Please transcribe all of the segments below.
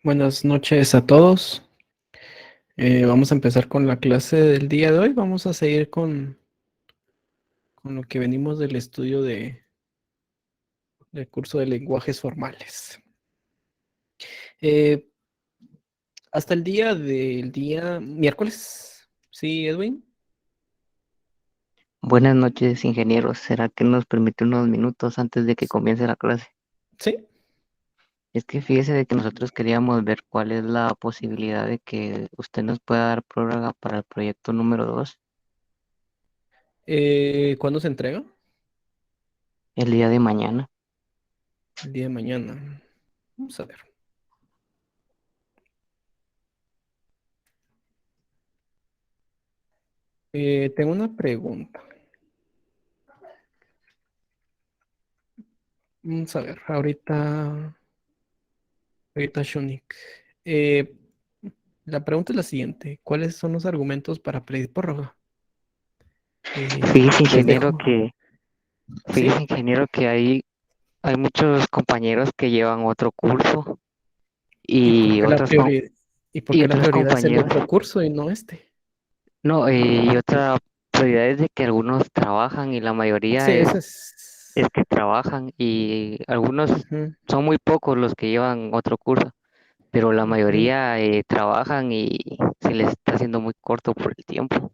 Buenas noches a todos. Vamos a empezar con la clase del día de hoy. Vamos a seguir con lo que venimos del estudio del curso de lenguajes formales. Eh, Hasta el día del día miércoles. Sí, Edwin. Buenas noches, ingenieros. ¿Será que nos permite unos minutos antes de que comience la clase? Sí. Es que fíjese de que nosotros queríamos ver cuál es la posibilidad de que usted nos pueda dar prórroga para el proyecto número 2 ¿Cuándo se entrega? el día de mañana. El día de mañana. Vamos a ver. Tengo una pregunta. Vamos a ver. Ahorita Shunik. Eh, la pregunta es la siguiente. ¿Cuáles son los argumentos para pedir prórroga? Fíjese, Les ingeniero, dejo. que, ¿Sí? fíjese, ingeniero, que hay muchos compañeros que llevan otro curso ¿Y por y qué la otros, com- prioridad? ¿Y por y qué la otros prioridad es el compañeros. otro curso y no este? No, y otra prioridad es de que algunos trabajan y la Sí, mayoría ese es. es que trabajan y algunos Ujú, son muy pocos los que llevan otro curso, pero la ujú. mayoría trabajan y se les está haciendo muy corto por el tiempo.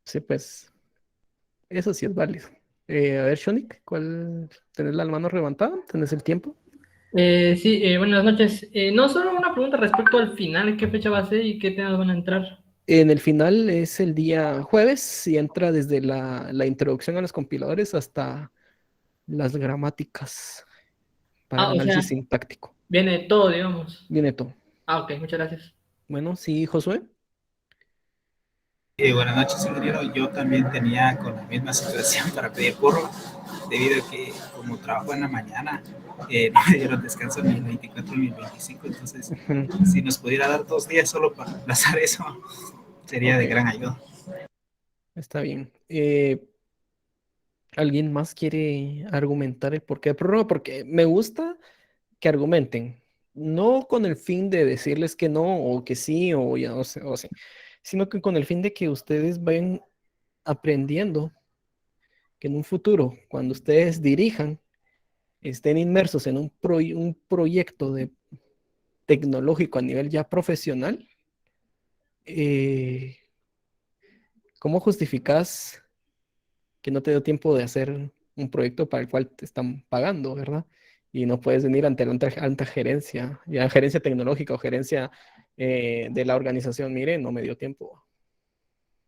Sí, pues, eso sí es válido. A ver, Shonik, ¿cuál? ¿Tenés la mano levantada? ¿Tenés el tiempo? Sí, buenas noches. No, solo una pregunta respecto al final, ¿qué fecha va a ser y qué temas van a entrar? En el final es el día jueves y entra desde la introducción a los compiladores hasta las gramáticas para el Ah, o análisis sea, sintáctico. viene todo, digamos. Viene todo. Ah, ok, muchas gracias. Bueno, sí, Josué. Buenas noches, ingeniero. Yo también tenía con la misma situación para pedir porro, debido a que como trabajo en la mañana, no me dieron descanso ni el 24 ni el 25, entonces Ujú. si nos pudiera dar 2 días solo para aplazar eso, sería Ok, de gran ayuda. está bien. ¿Alguien más quiere argumentar el porqué de prórroga? Porque me gusta que argumenten, no con el fin de decirles que no o que sí o ya o sí, sino que con el fin de que ustedes vayan aprendiendo que en un futuro, cuando ustedes dirijan, estén inmersos en un proyecto tecnológico a nivel ya profesional, eh, ¿cómo justificas que no te dio tiempo de hacer un proyecto para el cual te están pagando, ¿verdad? Y no puedes venir ante la alta gerencia, ya gerencia tecnológica o gerencia de la organización, mire, no me dio tiempo.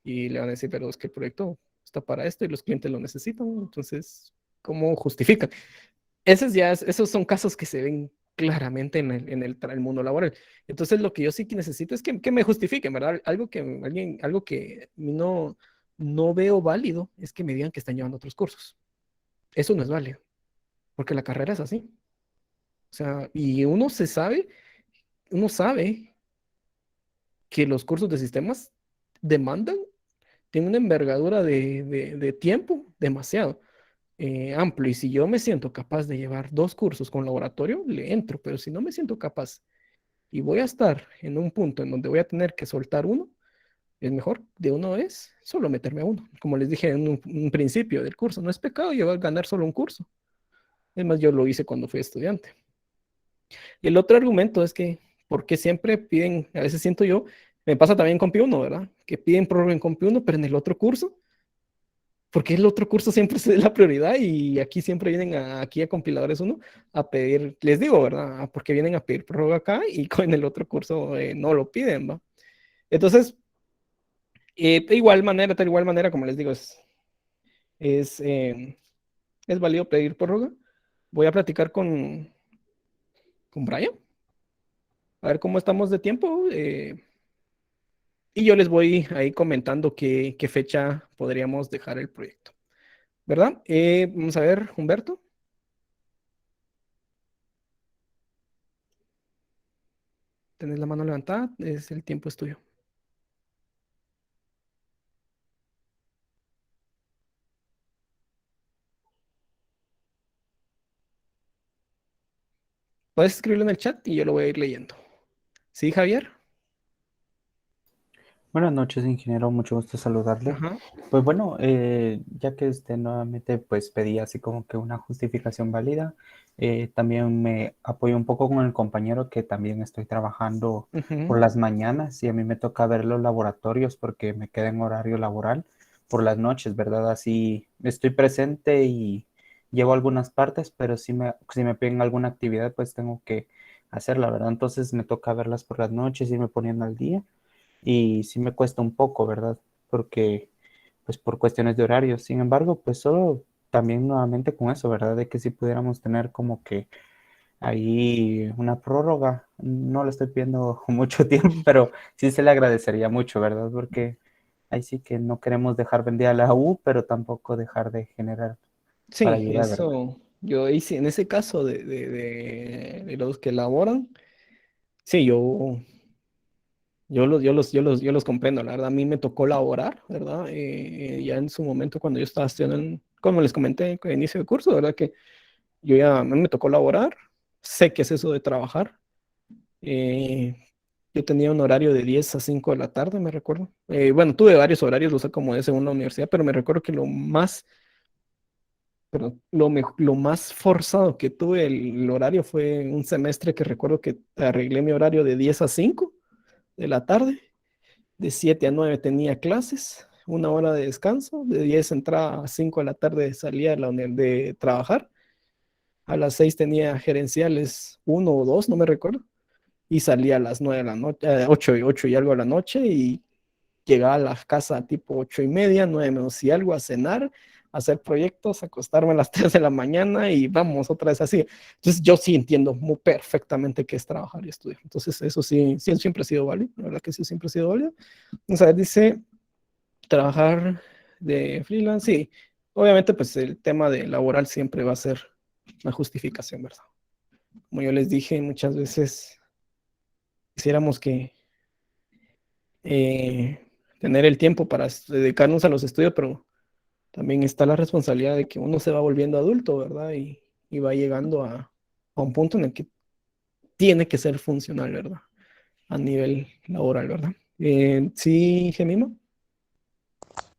Y le van a decir, pero es que el proyecto está para esto y los clientes lo necesitan, entonces, ¿cómo justifican? Esos son casos que se ven claramente el mundo laboral. Entonces, lo que yo sí que necesito es que me justifiquen, ¿verdad? Algo que no veo válido es que me digan que están llevando otros cursos. Eso no es válido, porque la carrera es así. O sea, y uno sabe que los cursos de sistemas demandan, tienen una envergadura de tiempo demasiado amplio. Y si yo me siento capaz de llevar dos cursos con laboratorio, le entro, pero si no me siento capaz y voy a estar en un punto en donde voy a tener que soltar uno, es mejor de una vez solo meterme a uno. Como les dije en un principio del curso, no es pecado llevar ganar solo un curso. Es más, yo lo hice cuando fui estudiante. Y el otro argumento es que, porque siempre piden, a veces siento yo, me pasa también con Pi 1, ¿verdad? Que piden prórroga en Compi 1, pero en el otro curso, porque el otro curso siempre es la prioridad y aquí siempre vienen aquí a compiladores uno a pedir, les digo, ¿verdad? Porque vienen a pedir prórroga acá y con el otro curso no lo piden, ¿va? Entonces, de igual manera, como les digo, es, eh, es válido pedir prórroga. Voy a platicar con Brian, a ver cómo estamos de tiempo. Y yo les voy ahí comentando qué fecha podríamos dejar el proyecto, ¿verdad? Vamos a ver, Humberto, tenés la mano levantada, el tiempo es tuyo. Puedes escribirlo en el chat y yo lo voy a ir leyendo. ¿Sí, Javier? Buenas noches, ingeniero, mucho gusto saludarle. Ajá. Pues bueno, ya que usted nuevamente pues pedía así como que una justificación válida, también me apoyo un poco con el compañero que también estoy trabajando por Ujú. las mañanas y a mí me toca ver los laboratorios porque me queda en horario laboral por las noches, ¿verdad? Así estoy presente y llevo algunas partes, pero si me piden alguna actividad pues tengo que hacerla, ¿verdad? Entonces me toca verlas por las noches, irme poniendo al día y sí me cuesta un poco, ¿verdad? Porque, pues por cuestiones de horario. Sin embargo, pues solo también nuevamente con eso, ¿verdad? De que si pudiéramos tener como que ahí una prórroga, no le estoy pidiendo mucho tiempo, pero sí se le agradecería mucho, ¿verdad? Porque ahí sí que no queremos dejar vendida la U, pero tampoco dejar de generar para Sí, ayudar, ¿verdad? eso yo hice en ese caso de los que elaboran. Sí, yo los comprendo, la verdad. A mí me tocó laborar, ¿verdad? Ya en su momento cuando yo estaba estudiando, como les comenté al inicio del curso, ¿verdad? Que a mí me tocó laborar, sé qué es eso de trabajar. Eh, yo tenía un horario de 10 a 5 de la tarde, me recuerdo. Bueno, tuve varios horarios, los acomodé según la universidad, pero me recuerdo que lo más forzado que tuve el horario fue un semestre que recuerdo que arreglé mi horario de 10 a 5 de la tarde. De 7 a 9 tenía clases, una hora de descanso, de 10 entraba a 5 de la tarde salía de, de trabajar, a las 6 tenía gerenciales uno o dos, no me recuerdo, y salía a las 9 de la noche, 8 y algo de la noche, y llegaba a la casa tipo 8:30, 9 menos y algo a cenar, a hacer proyectos, acostarme a las 3 de la mañana y vamos otra vez así. Entonces yo sí entiendo muy perfectamente qué es trabajar y estudiar. Entonces eso sí, sí siempre ha sido válido, la verdad que sí siempre ha sido válido. O sea, dice trabajar de freelance, sí. Obviamente, pues el tema de laboral siempre va a ser una justificación, ¿verdad? Como yo les dije muchas veces, quisiéramos que tener el tiempo para dedicarnos a los estudios, pero también está la responsabilidad de que uno se va volviendo adulto, ¿verdad? Y va llegando a un punto en el que tiene que ser funcional, ¿verdad? A nivel laboral, ¿verdad? Sí, Gemima.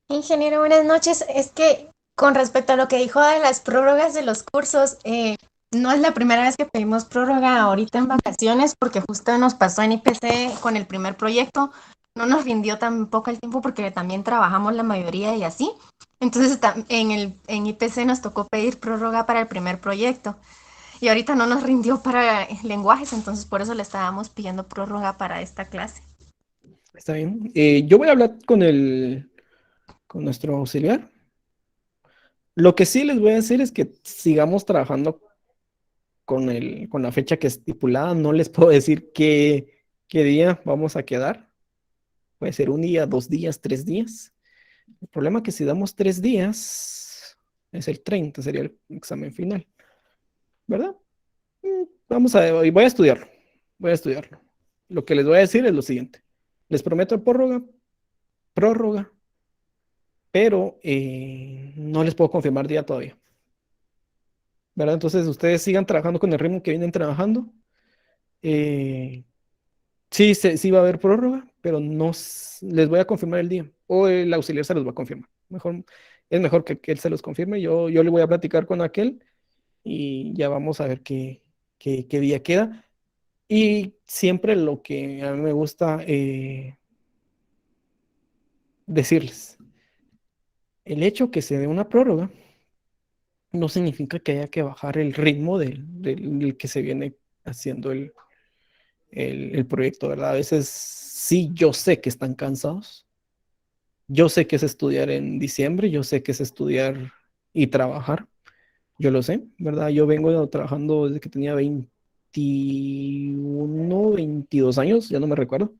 Ingeniero, buenas noches. Es que con respecto a lo que dijo de las prórrogas de los cursos, no es la primera vez que pedimos prórroga ahorita en vacaciones, porque justo nos pasó en IPC con el primer proyecto. No nos rindió tampoco el tiempo porque también trabajamos la mayoría y así. Entonces en IPC nos tocó pedir prórroga para el primer proyecto. Y ahorita no nos rindió para lenguajes, entonces por eso le estábamos pidiendo prórroga para esta clase. Está bien. Yo voy a hablar con nuestro auxiliar. Lo que sí les voy a decir es que sigamos trabajando con la fecha que es estipulada. No les puedo decir qué día vamos a quedar. Puede ser un día, 2 días, 3 días. El problema es que si damos 3 días, es el 30 sería el examen final, ¿verdad? Vamos a, y voy a estudiarlo. Voy a estudiarlo. Lo que les voy a decir es lo siguiente. Les prometo prórroga, pero no les puedo confirmar día todavía, ¿verdad? Entonces ustedes sigan trabajando con el ritmo que vienen trabajando. Eh, sí, sí va a haber prórroga, pero no les voy a confirmar el día. O el auxiliar se los va a confirmar. Es mejor que él se los confirme. Yo le voy a platicar con aquel y ya vamos a ver qué día queda. Y siempre lo que a mí me gusta decirles, el hecho que se dé una prórroga no significa que haya que bajar el ritmo del que se viene haciendo el proyecto, ¿verdad? A veces sí, yo sé que están cansados, yo sé que es estudiar en diciembre, yo sé que es estudiar y trabajar, yo lo sé, ¿verdad? Yo vengo trabajando desde que tenía 21, 22 años, ya no me recuerdo.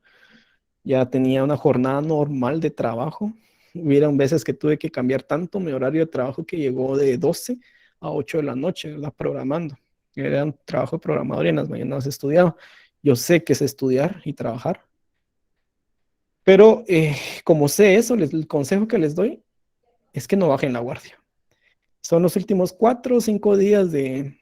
Ya tenía una jornada normal de trabajo. Hubieron veces que tuve que cambiar tanto mi horario de trabajo que llegó de 12 a 8 de la noche, ¿verdad? Programando. Era un trabajo de programador y en las mañanas estudiaba. Yo sé que es estudiar y trabajar, pero como sé eso, el consejo que les doy es que no bajen la guardia. Son los últimos 4 o 5 días de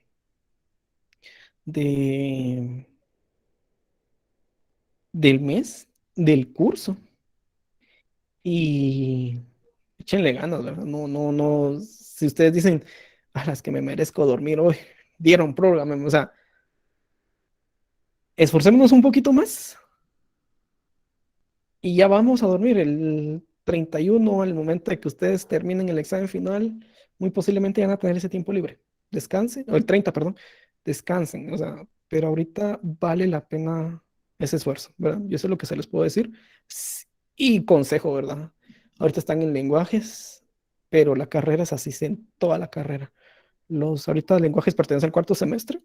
del mes del curso. Y échenle ganas, ¿verdad? No, no, no. Si ustedes dicen, a las que me merezco dormir hoy, dieron programa, o sea, esforcémonos un poquito más y ya vamos a dormir el 31 al momento de que ustedes terminen el examen final, muy posiblemente van a tener ese tiempo libre. Descansen, o el 30, perdón, descansen, o sea, pero ahorita vale la pena ese esfuerzo, ¿verdad? Yo sé lo que se les puedo decir. Y consejo, ¿verdad? Ahorita están en lenguajes, pero la carrera es así, en toda la carrera. Ahorita lenguajes pertenecen al cuarto semestre.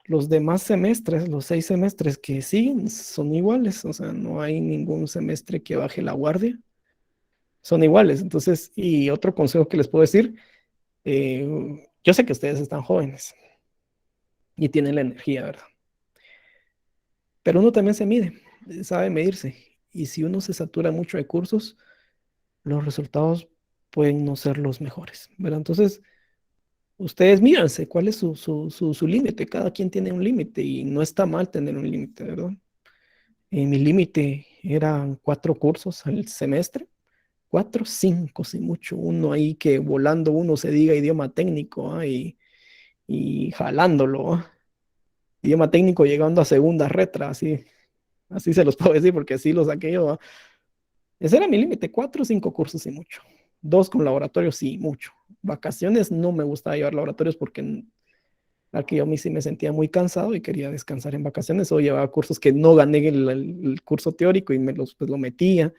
Los demás semestres, los 6 semestres que siguen, son iguales, o sea, no hay ningún semestre que baje la guardia, son iguales. Entonces, y otro consejo que les puedo decir, yo sé que ustedes están jóvenes y tienen la energía, ¿verdad? Pero uno también se mide, sabe medirse. Y si uno se satura mucho de cursos, los resultados pueden no ser los mejores, ¿verdad? Entonces, ustedes mírense cuál es su límite. Cada quien tiene un límite y no está mal tener un límite, ¿verdad? Mi límite eran 4 cursos al semestre, 4, 5, si mucho. Uno ahí que volando uno se diga idioma técnico, ¿ah? Y jalándolo, ¿ah? Idioma técnico llegando a segunda retra, así se los puedo decir porque así lo saqué yo, ¿ah? Ese era mi límite, 4 o 5 cursos y mucho. 2 con laboratorios sí, mucho. Vacaciones no me gustaba llevar laboratorios porque aquí yo a mí sí me sentía muy cansado y quería descansar en vacaciones, o llevaba cursos que no gané el curso teórico y pues, lo metía,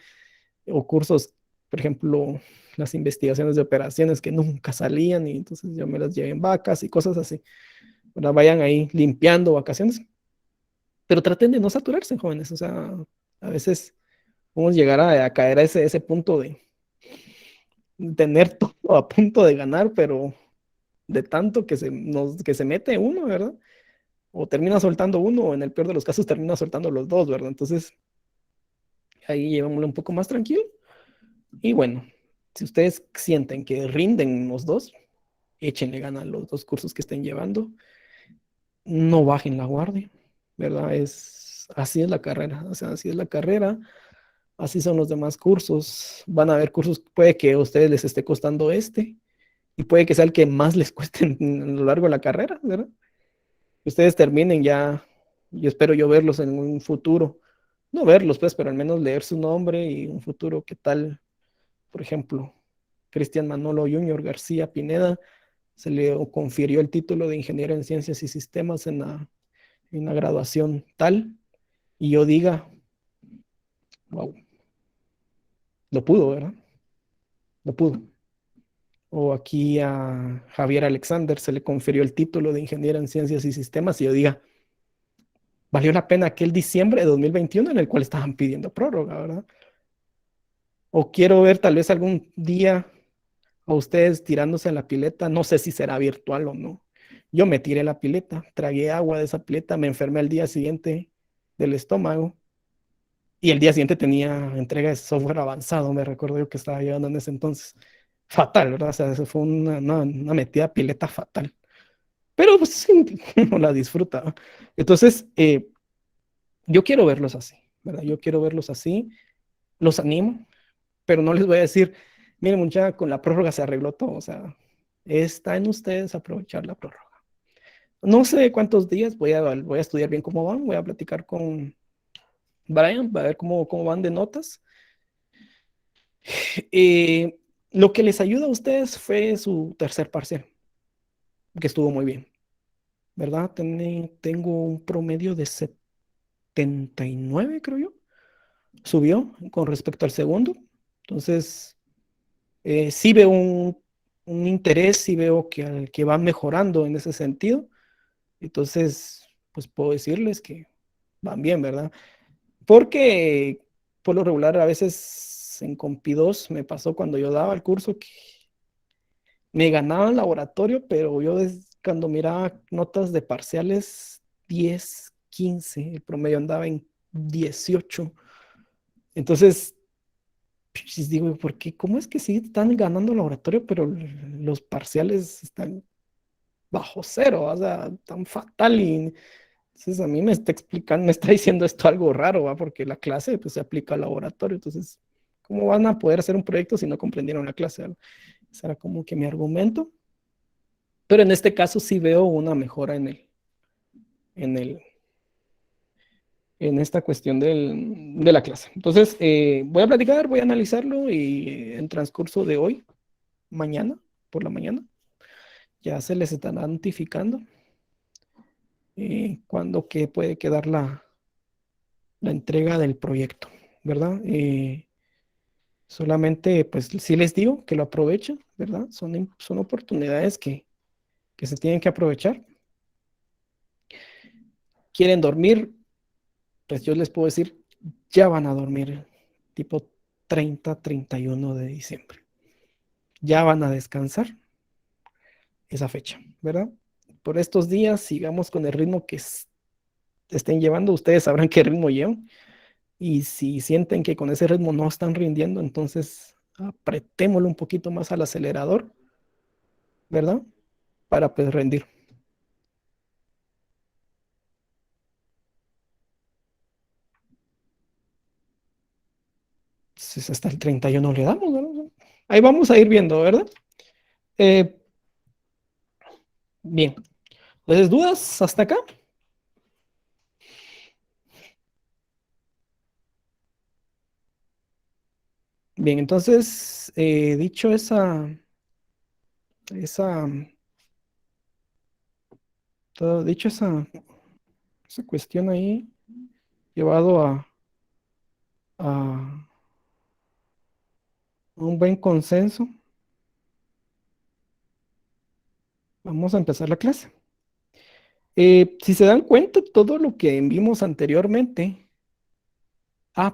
o cursos, por ejemplo, las investigaciones de operaciones que nunca salían y entonces yo me las llevé en vacas y cosas así. Ahora vayan ahí limpiando vacaciones, pero traten de no saturarse, jóvenes, o sea, a veces podemos llegar a caer a ese punto de tener todo a punto de ganar, pero de tanto que se mete uno, ¿verdad? O termina soltando uno, o en el peor de los casos termina soltando los dos, ¿verdad? Entonces, ahí llevémoslo un poco más tranquilo. Y bueno, si ustedes sienten que rinden los dos, échenle ganas a los 2 cursos que estén llevando. No bajen la guardia, ¿verdad? Así es la carrera, o sea, así es la carrera, así son los demás cursos. Van a haber cursos, puede que a ustedes les esté costando y puede que sea el que más les cueste a lo largo de la carrera, ¿verdad? Ustedes terminen ya, y espero yo verlos en un futuro, no verlos pues, pero al menos leer su nombre y un futuro, ¿qué tal? Por ejemplo, Cristian Manolo Junior García Pineda, se le confirió el título de ingeniero en ciencias y sistemas en la graduación tal, y yo diga, wow, lo pudo, ¿verdad? Lo pudo. O aquí a Javier Alexander se le confirió el título de ingeniero en ciencias y sistemas, y yo diga, valió la pena aquel diciembre de 2021 en el cual estaban pidiendo prórroga, ¿verdad? O quiero ver tal vez algún día a ustedes tirándose en la pileta, no sé si será virtual o no. Yo me tiré la pileta, tragué agua de esa pileta, me enfermé al día siguiente del estómago y el día siguiente tenía entrega de software avanzado, me recuerdo yo que estaba llevando en ese entonces. Fatal, ¿verdad? O sea, eso fue una metida a pileta fatal. Pero pues sí, uno la disfruta, ¿no? Entonces, yo quiero verlos así, ¿verdad? Yo quiero verlos así, los animo, pero no les voy a decir, miren, muchacha, con la prórroga se arregló todo, o sea, está en ustedes aprovechar la prórroga. No sé cuántos días, voy a estudiar bien cómo van, voy a platicar con Brian, a ver cómo van de notas. Eh, lo que les ayuda a ustedes fue su tercer parcial, que estuvo muy bien, ¿verdad? Tengo un promedio de 79, creo yo, subió con respecto al segundo. Entonces, sí veo un interés, sí veo que van mejorando en ese sentido. Entonces, pues puedo decirles que van bien, ¿verdad? Porque por lo regular a veces en Compi 2 me pasó cuando yo daba el curso que me ganaba el laboratorio, pero yo cuando miraba notas de parciales 10, 15, el promedio andaba en 18. Entonces, pues, digo, ¿por qué? ¿Cómo es que sí están ganando el laboratorio, pero los parciales están bajo cero? O sea, tan fatal y Entonces a mí me está explicando, me está diciendo esto algo raro, ¿va? Porque la clase pues se aplica al laboratorio. Entonces, ¿cómo van a poder hacer un proyecto si no comprendieron la clase? ¿Verdad? Ese era como que mi argumento. Pero en este caso sí veo una mejora en el, en esta cuestión de la clase. Entonces, voy a platicar, voy a analizarlo y en transcurso de hoy, mañana, por la mañana, ya se les estará notificando cuándo que puede quedar la entrega del proyecto, ¿verdad? Solamente, pues sí les digo que lo aprovechen, ¿verdad? Son oportunidades que se tienen que aprovechar. ¿Quieren dormir? Pues yo les puedo decir, ya van a dormir tipo 30, 31 de diciembre. Ya van a descansar esa fecha, ¿verdad? Por estos días sigamos con el ritmo que estén llevando. Ustedes sabrán qué ritmo llevan. Y si sienten que con ese ritmo no están rindiendo, entonces apretémoslo un poquito más al acelerador, ¿verdad? Para pues rendir. Entonces hasta el 31 le damos, ¿verdad? Ahí vamos a ir viendo, ¿verdad? Eh, bien. ¿Les dudas hasta acá? Bien, entonces, dicho esa, dicho esa cuestión ahí, llevado a un buen consenso, vamos a empezar la clase. Si se dan cuenta, todo lo que vimos anteriormente.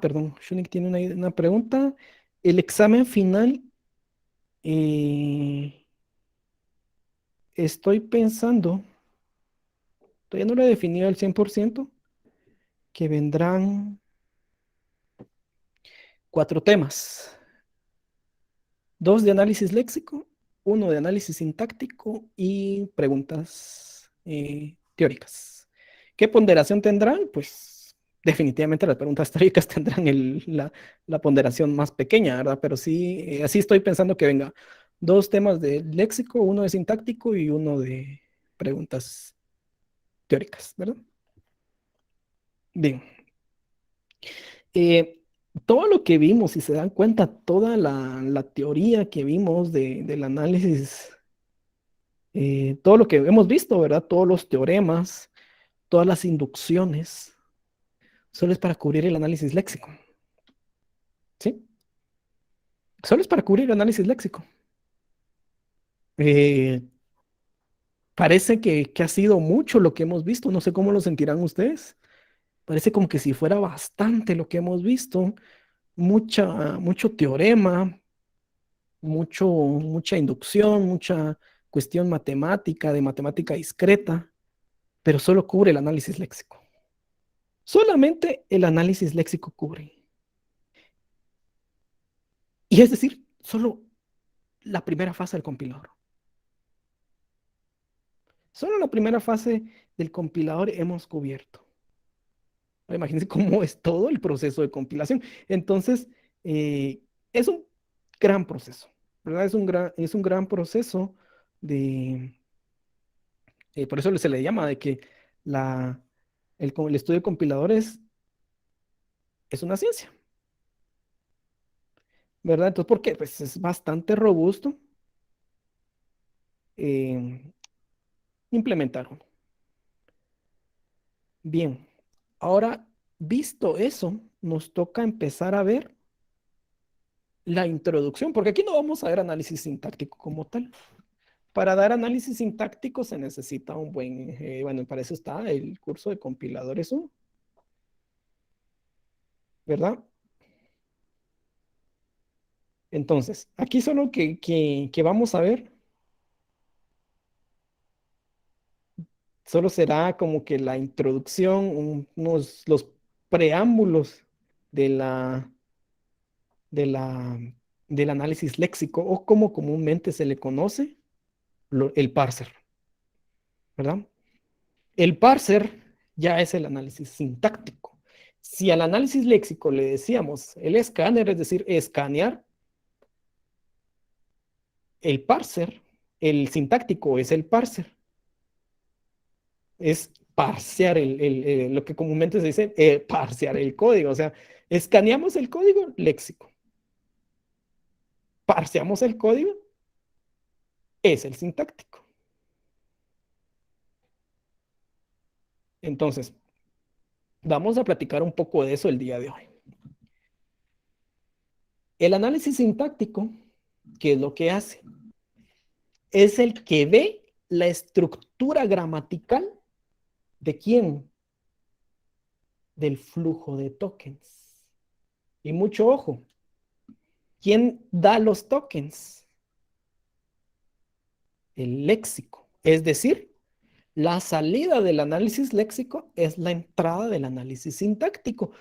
Perdón, Shunik tiene una pregunta. El examen final, eh, estoy pensando, todavía no lo he definido al 100%, que vendrán 4 temas. 2 de análisis léxico, 1 de análisis sintáctico y preguntas teóricas. ¿Qué ponderación tendrán? Pues definitivamente las preguntas teóricas tendrán la ponderación más pequeña, ¿verdad? Pero sí, así estoy pensando que venga 2 temas de léxico, 1 de sintáctico y 1 de preguntas teóricas, ¿verdad? Bien. Eh, todo lo que vimos, si se dan cuenta, toda la teoría que vimos del análisis, todo lo que hemos visto, ¿verdad? Todos los teoremas, todas las inducciones, solo es para cubrir el análisis léxico, ¿sí? Solo es para cubrir el análisis léxico. Eh, Parece que ha sido mucho lo que hemos visto, no sé cómo lo sentirán ustedes. Parece como que si fuera bastante lo que hemos visto, mucho teorema, mucha inducción, mucha cuestión matemática, de matemática discreta, pero solo cubre el análisis léxico. Solamente el análisis léxico cubre. Y es decir, solo la primera fase del compilador. Solo la primera fase del compilador hemos cubierto. Imagínense cómo es todo el proceso de compilación. Entonces, es un gran proceso, ¿verdad? Es un gran proceso de, por eso se le llama de que el estudio de compiladores es una ciencia, ¿verdad? Entonces, ¿por qué? Pues es bastante robusto eh, implementarlo. Bien, ahora, visto eso, nos toca empezar a ver la introducción, porque aquí no vamos a ver análisis sintáctico como tal. Para dar análisis sintáctico se necesita un buen, bueno, para eso está el curso de compiladores 1, ¿verdad? Entonces, aquí solo que vamos a ver, solo será como que la introducción, los preámbulos de de la, del análisis léxico o como comúnmente se le conoce, el parser, ¿verdad? El parser ya es el análisis sintáctico. Si al análisis léxico le decíamos el escáner, es decir, escanear, el parser, el sintáctico es el parser, es parsear lo que comúnmente se dice, parsear el código, o sea, escaneamos el código léxico, parseamos el código, es el sintáctico. Entonces, vamos a platicar un poco de eso el día de hoy. El análisis sintáctico, ¿qué es lo que hace? Es el que ve la estructura gramatical de quién, del flujo de tokens. Y mucho ojo, ¿quién da los tokens? El léxico. Es decir, la salida del análisis léxico es la entrada del análisis sintáctico.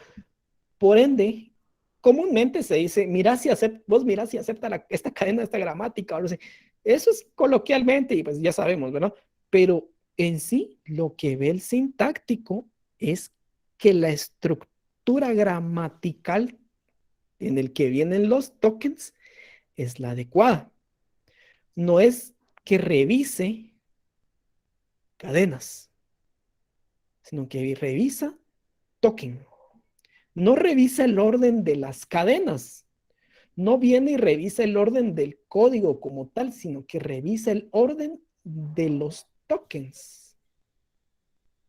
Por ende, comúnmente se dice, mira si acepta, vos mira si acepta esta cadena, esta gramática, o no sé. Eso es coloquialmente y pues ya sabemos, ¿verdad? Pero en sí, lo que ve el sintáctico es que la estructura gramatical en el que vienen los tokens es la adecuada. No es que revise cadenas, sino que revisa token. No revisa el orden de las cadenas. No viene y revisa el orden del código como tal, sino que revisa el orden de los tokens.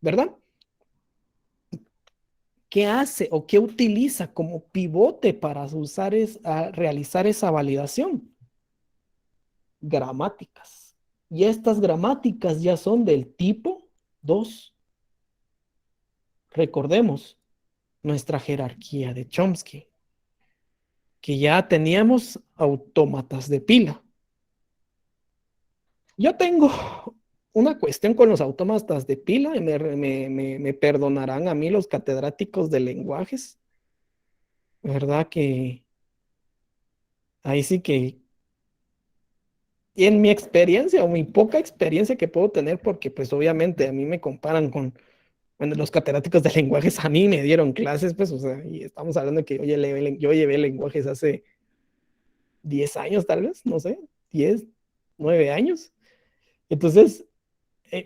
¿Verdad? ¿Qué hace o qué utiliza como pivote para realizar esa validación? Gramáticas. Y estas gramáticas ya son del tipo 2. Recordemos nuestra jerarquía de Chomsky, que ya teníamos autómatas de pila. Yo tengo una cuestión con los autómatas de pila, y me perdonarán a mí los catedráticos de lenguajes, ¿verdad? Que ahí sí que, y en mi experiencia o mi poca experiencia que puedo tener, porque pues obviamente a mí me comparan con, bueno, los catedráticos de lenguajes a mí me dieron clases, pues, o sea, y estamos hablando de que yo llevé lenguajes hace 10 años tal vez, no sé, 10 9 años. Entonces,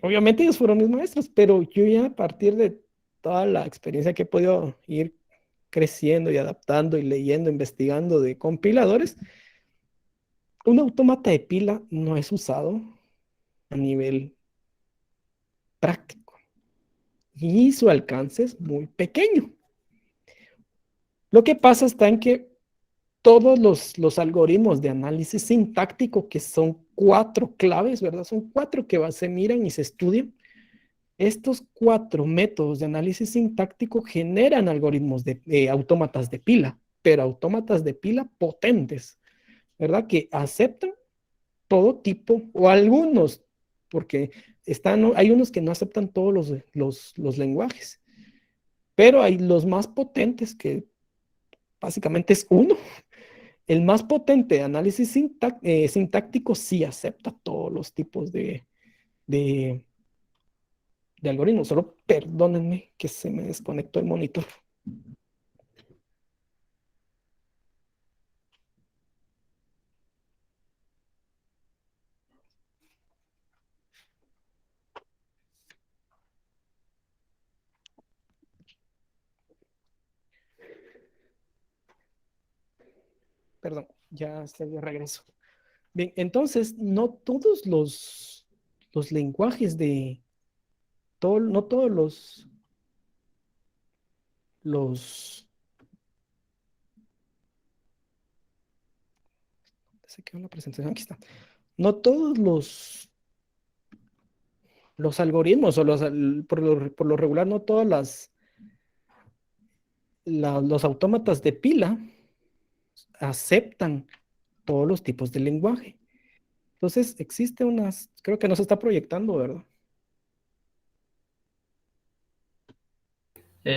obviamente ellos fueron mis maestros, pero yo ya a partir de toda la experiencia que he podido ir creciendo y adaptando y leyendo, investigando de compiladores, un autómata de pila no es usado a nivel práctico y su alcance es muy pequeño. Lo que pasa está en que todos los algoritmos de análisis sintáctico, que son 4 claves, ¿verdad? Son 4 que se miran y se estudian. Estos 4 métodos de análisis sintáctico generan algoritmos de autómatas de pila, pero autómatas de pila potentes, ¿verdad? Que aceptan todo tipo, o algunos, porque hay unos que no aceptan todos los lenguajes, pero hay los más potentes, que básicamente es uno. El más potente de análisis sintáctico sí acepta todos los tipos de, de algoritmos. Solo perdónenme que se me desconectó el monitor. Perdón, ya estoy de regreso. Bien, entonces, no todos los lenguajes no todos los, se quedó la presentación, aquí está. No todos los algoritmos o por lo regular, no todas los autómatas de pila aceptan todos los tipos de lenguaje. Entonces, existe creo que no se está proyectando, ¿verdad?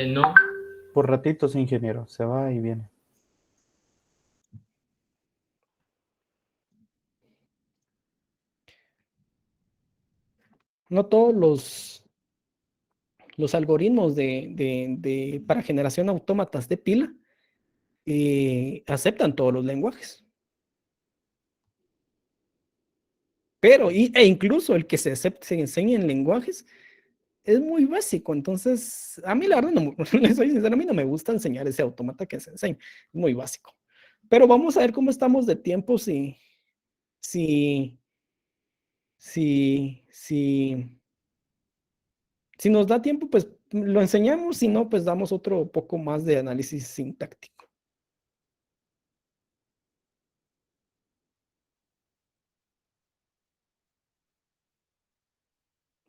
No. Por ratitos, ingeniero, se va y viene. No todos los algoritmos para generación de autómatas de pila aceptan todos los lenguajes. Pero, e incluso el que se enseña en lenguajes es muy básico. Entonces, a mí la verdad, no, les soy sincero, a mí no me gusta enseñar ese autómata que se enseña. Es muy básico. Pero vamos a ver cómo estamos de tiempo, si nos da tiempo, pues lo enseñamos, si no, pues damos otro poco más de análisis sintáctico.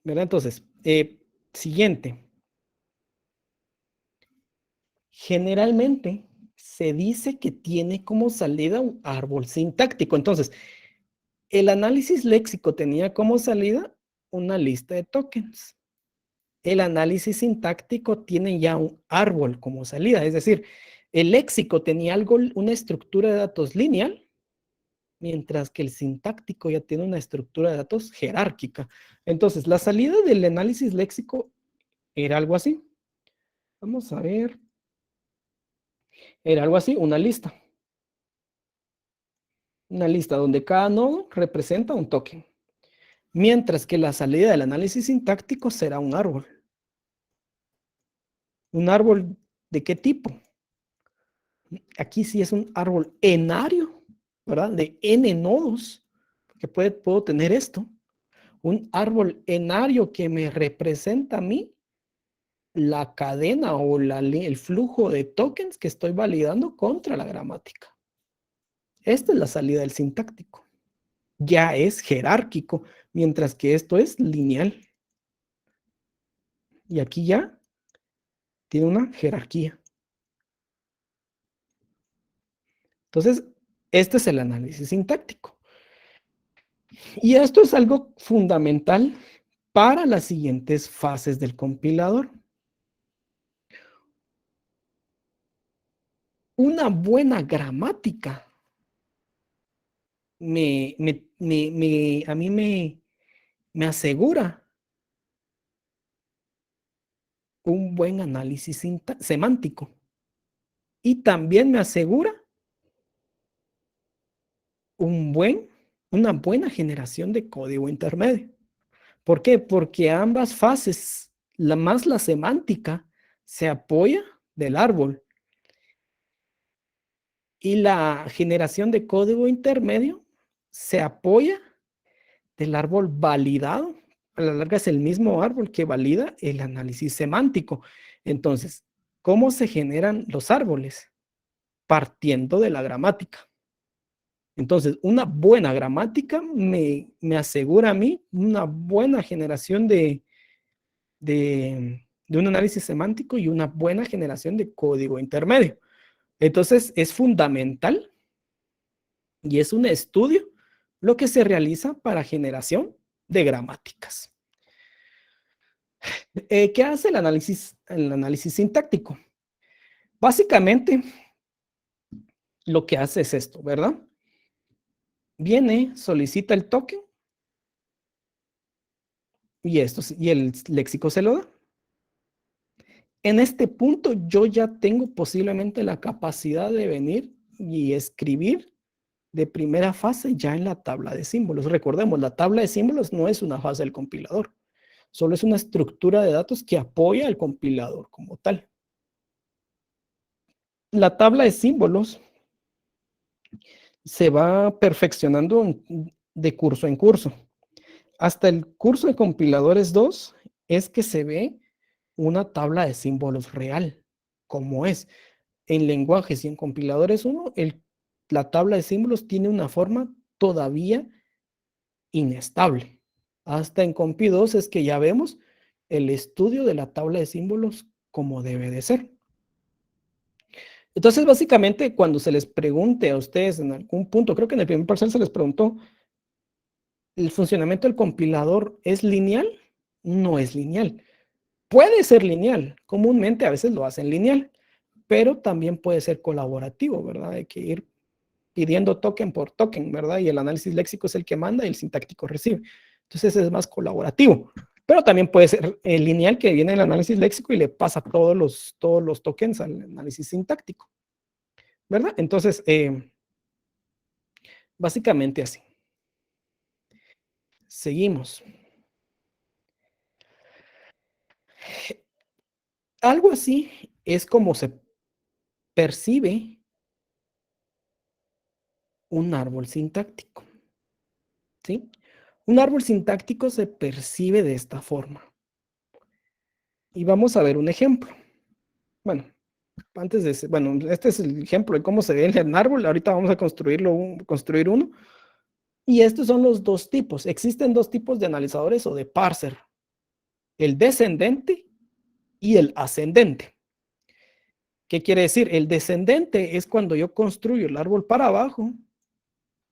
¿Verdad? Entonces, siguiente. Generalmente se dice que tiene como salida un árbol sintáctico. Entonces, el análisis léxico tenía como salida una lista de tokens. El análisis sintáctico tiene ya un árbol como salida. Es decir, el léxico tenía una estructura de datos lineal, mientras que el sintáctico ya tiene una estructura de datos jerárquica. Entonces, la salida del análisis léxico era algo así. Vamos a ver. Era algo así, una lista. Una lista donde cada nodo representa un token. Mientras que la salida del análisis sintáctico será un árbol. ¿Un árbol de qué tipo? Aquí sí es un árbol enario, ¿verdad? De n nodos, que puedo tener esto. Un árbol enario que me representa a mí la cadena o el flujo de tokens que estoy validando contra la gramática. Esta es la salida del sintáctico. Ya es jerárquico, mientras que esto es lineal. Y aquí ya tiene una jerarquía. Entonces, este es el análisis sintáctico. Y esto es algo fundamental para las siguientes fases del compilador. Una buena gramática a mí me asegura un buen análisis semántico. Y también me asegura una buena generación de código intermedio. ¿Por qué? Porque ambas fases, más la semántica, se apoya del árbol. Y la generación de código intermedio se apoya del árbol validado. A la larga es el mismo árbol que valida el análisis semántico. Entonces, ¿cómo se generan los árboles? Partiendo de la gramática. Entonces, una buena gramática me asegura a mí una buena generación de un análisis semántico y una buena generación de código intermedio. Entonces, es fundamental y es un estudio lo que se realiza para generación de gramáticas. ¿Qué hace el análisis sintáctico? Básicamente, lo que hace es esto, ¿verdad? Viene, solicita el token y el léxico se lo da. En este punto yo ya tengo posiblemente la capacidad de venir y escribir de primera fase ya en la tabla de símbolos. Recordemos, la tabla de símbolos no es una fase del compilador, solo es una estructura de datos que apoya al compilador como tal. La tabla de símbolos se va perfeccionando de curso en curso. Hasta el curso de compiladores 2 es que se ve una tabla de símbolos real, como es. En lenguajes y en compiladores 1, la tabla de símbolos tiene una forma todavía inestable. Hasta en Compi 2 es que ya vemos el estudio de la tabla de símbolos como debe de ser. Entonces, básicamente, cuando se les pregunte a ustedes en algún punto, creo que en el primer parcial se les preguntó, ¿el funcionamiento del compilador es lineal? No es lineal. Puede ser lineal, comúnmente a veces lo hacen lineal, pero también puede ser colaborativo, ¿verdad? Hay que ir pidiendo token por token, ¿verdad? Y el análisis léxico es el que manda y el sintáctico recibe. Entonces es más colaborativo. Pero también puede ser lineal, que viene del análisis léxico y le pasa todos los tokens al análisis sintáctico, ¿verdad? Entonces, básicamente así. Seguimos. Algo así es como se percibe un árbol sintáctico, ¿sí? Un árbol sintáctico se percibe de esta forma. Y vamos a ver un ejemplo. Bueno, este es el ejemplo de cómo se ve el árbol. Ahorita vamos a construir uno. Y estos son los dos tipos. Existen dos tipos de analizadores o de parser: el descendente y el ascendente. ¿Qué quiere decir? El descendente es cuando yo construyo el árbol para abajo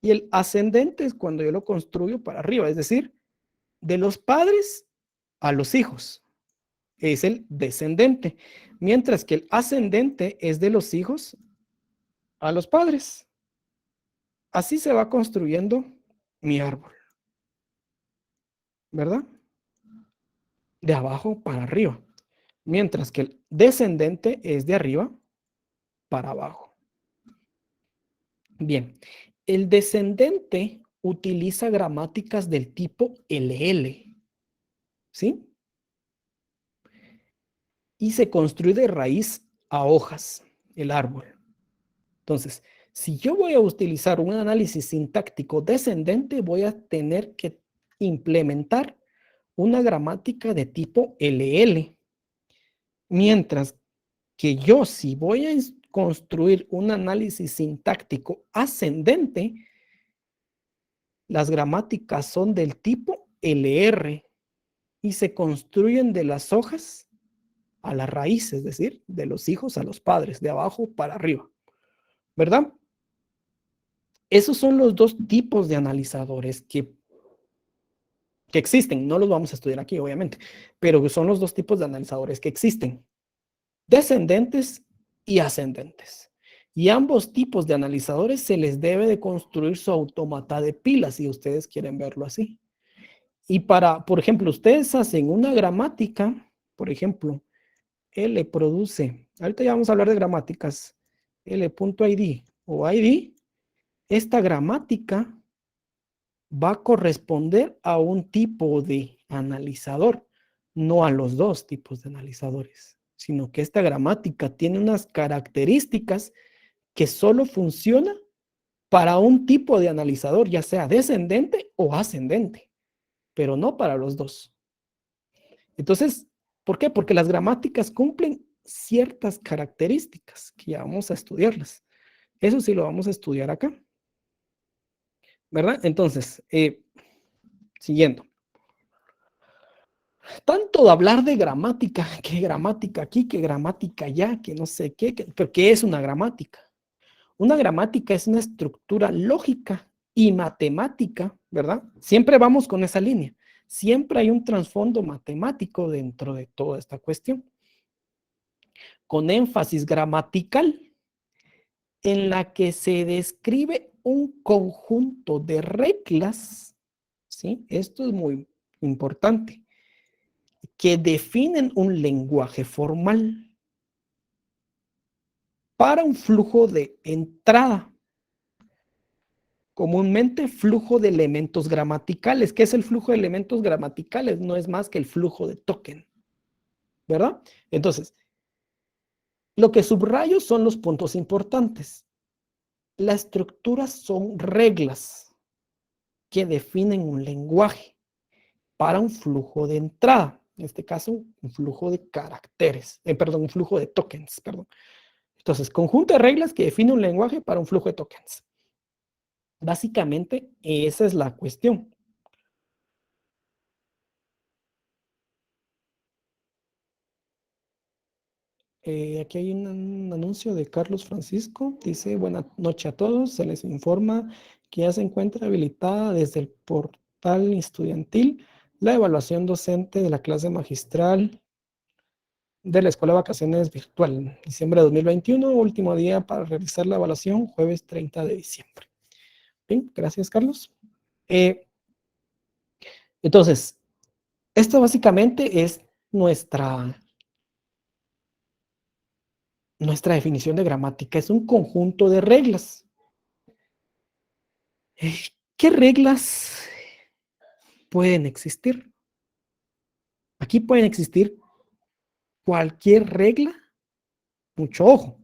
y el ascendente es cuando yo lo construyo para arriba, es decir, de los padres a los hijos. Es el descendente, mientras que el ascendente es de los hijos a los padres. Así se va construyendo mi árbol, ¿verdad? De abajo para arriba, mientras que el descendente es de arriba para abajo. Bien, el descendente utiliza gramáticas del tipo LL, ¿sí? Y se construye de raíz a hojas el árbol. Entonces, si yo voy a utilizar un análisis sintáctico descendente, voy a tener que implementar una gramática de tipo LL. Mientras que yo, si voy a construir un análisis sintáctico ascendente, las gramáticas son del tipo LR y se construyen de las hojas a la raíz, es decir, de los hijos a los padres, de abajo para arriba, ¿verdad? Esos son los dos tipos de analizadores que existen. No los vamos a estudiar aquí, obviamente, pero son los dos tipos de analizadores que existen: descendentes y ascendentes. Y ambos tipos de analizadores se les debe de construir su autómata de pila, si ustedes quieren verlo así. Y por ejemplo, ustedes hacen una gramática, por ejemplo, L produce, ahorita ya vamos a hablar de gramáticas, L.id o ID, esta gramática va a corresponder a un tipo de analizador, no a los dos tipos de analizadores, sino que esta gramática tiene unas características que solo funciona para un tipo de analizador, ya sea descendente o ascendente, pero no para los dos. Entonces, ¿por qué? Porque las gramáticas cumplen ciertas características que ya vamos a estudiarlas. Eso sí lo vamos a estudiar acá, ¿verdad? Entonces, siguiendo. Tanto de hablar de gramática, que gramática aquí, que gramática allá, que no sé qué, pero ¿qué es una gramática? Una gramática es una estructura lógica y matemática, ¿verdad? Siempre vamos con esa línea. Siempre hay un trasfondo matemático dentro de toda esta cuestión, con énfasis gramatical, en la que se describe un conjunto de reglas, ¿sí? Esto es muy importante, que definen un lenguaje formal para un flujo de entrada, comúnmente flujo de elementos gramaticales. ¿Qué es el flujo de elementos gramaticales? No es más que el flujo de token, ¿verdad? Entonces, lo que subrayo son los puntos importantes. La estructura son reglas que definen un lenguaje para un flujo de entrada. En este caso, un flujo de caracteres, un flujo de tokens, perdón. Entonces, conjunto de reglas que define un lenguaje para un flujo de tokens. Básicamente, esa es la cuestión. Aquí hay un anuncio de Carlos Francisco. Dice: buenas noches a todos. Se les informa que ya se encuentra habilitada desde el portal estudiantil la evaluación docente de la clase magistral de la Escuela de Vacaciones Virtual, diciembre de 2021, último día para realizar la evaluación, jueves 30 de diciembre. Bien, gracias, Carlos. Entonces, Esto básicamente es nuestra definición de gramática. Es un conjunto de reglas. ¿Qué reglas pueden existir? Aquí pueden existir cualquier regla, mucho ojo,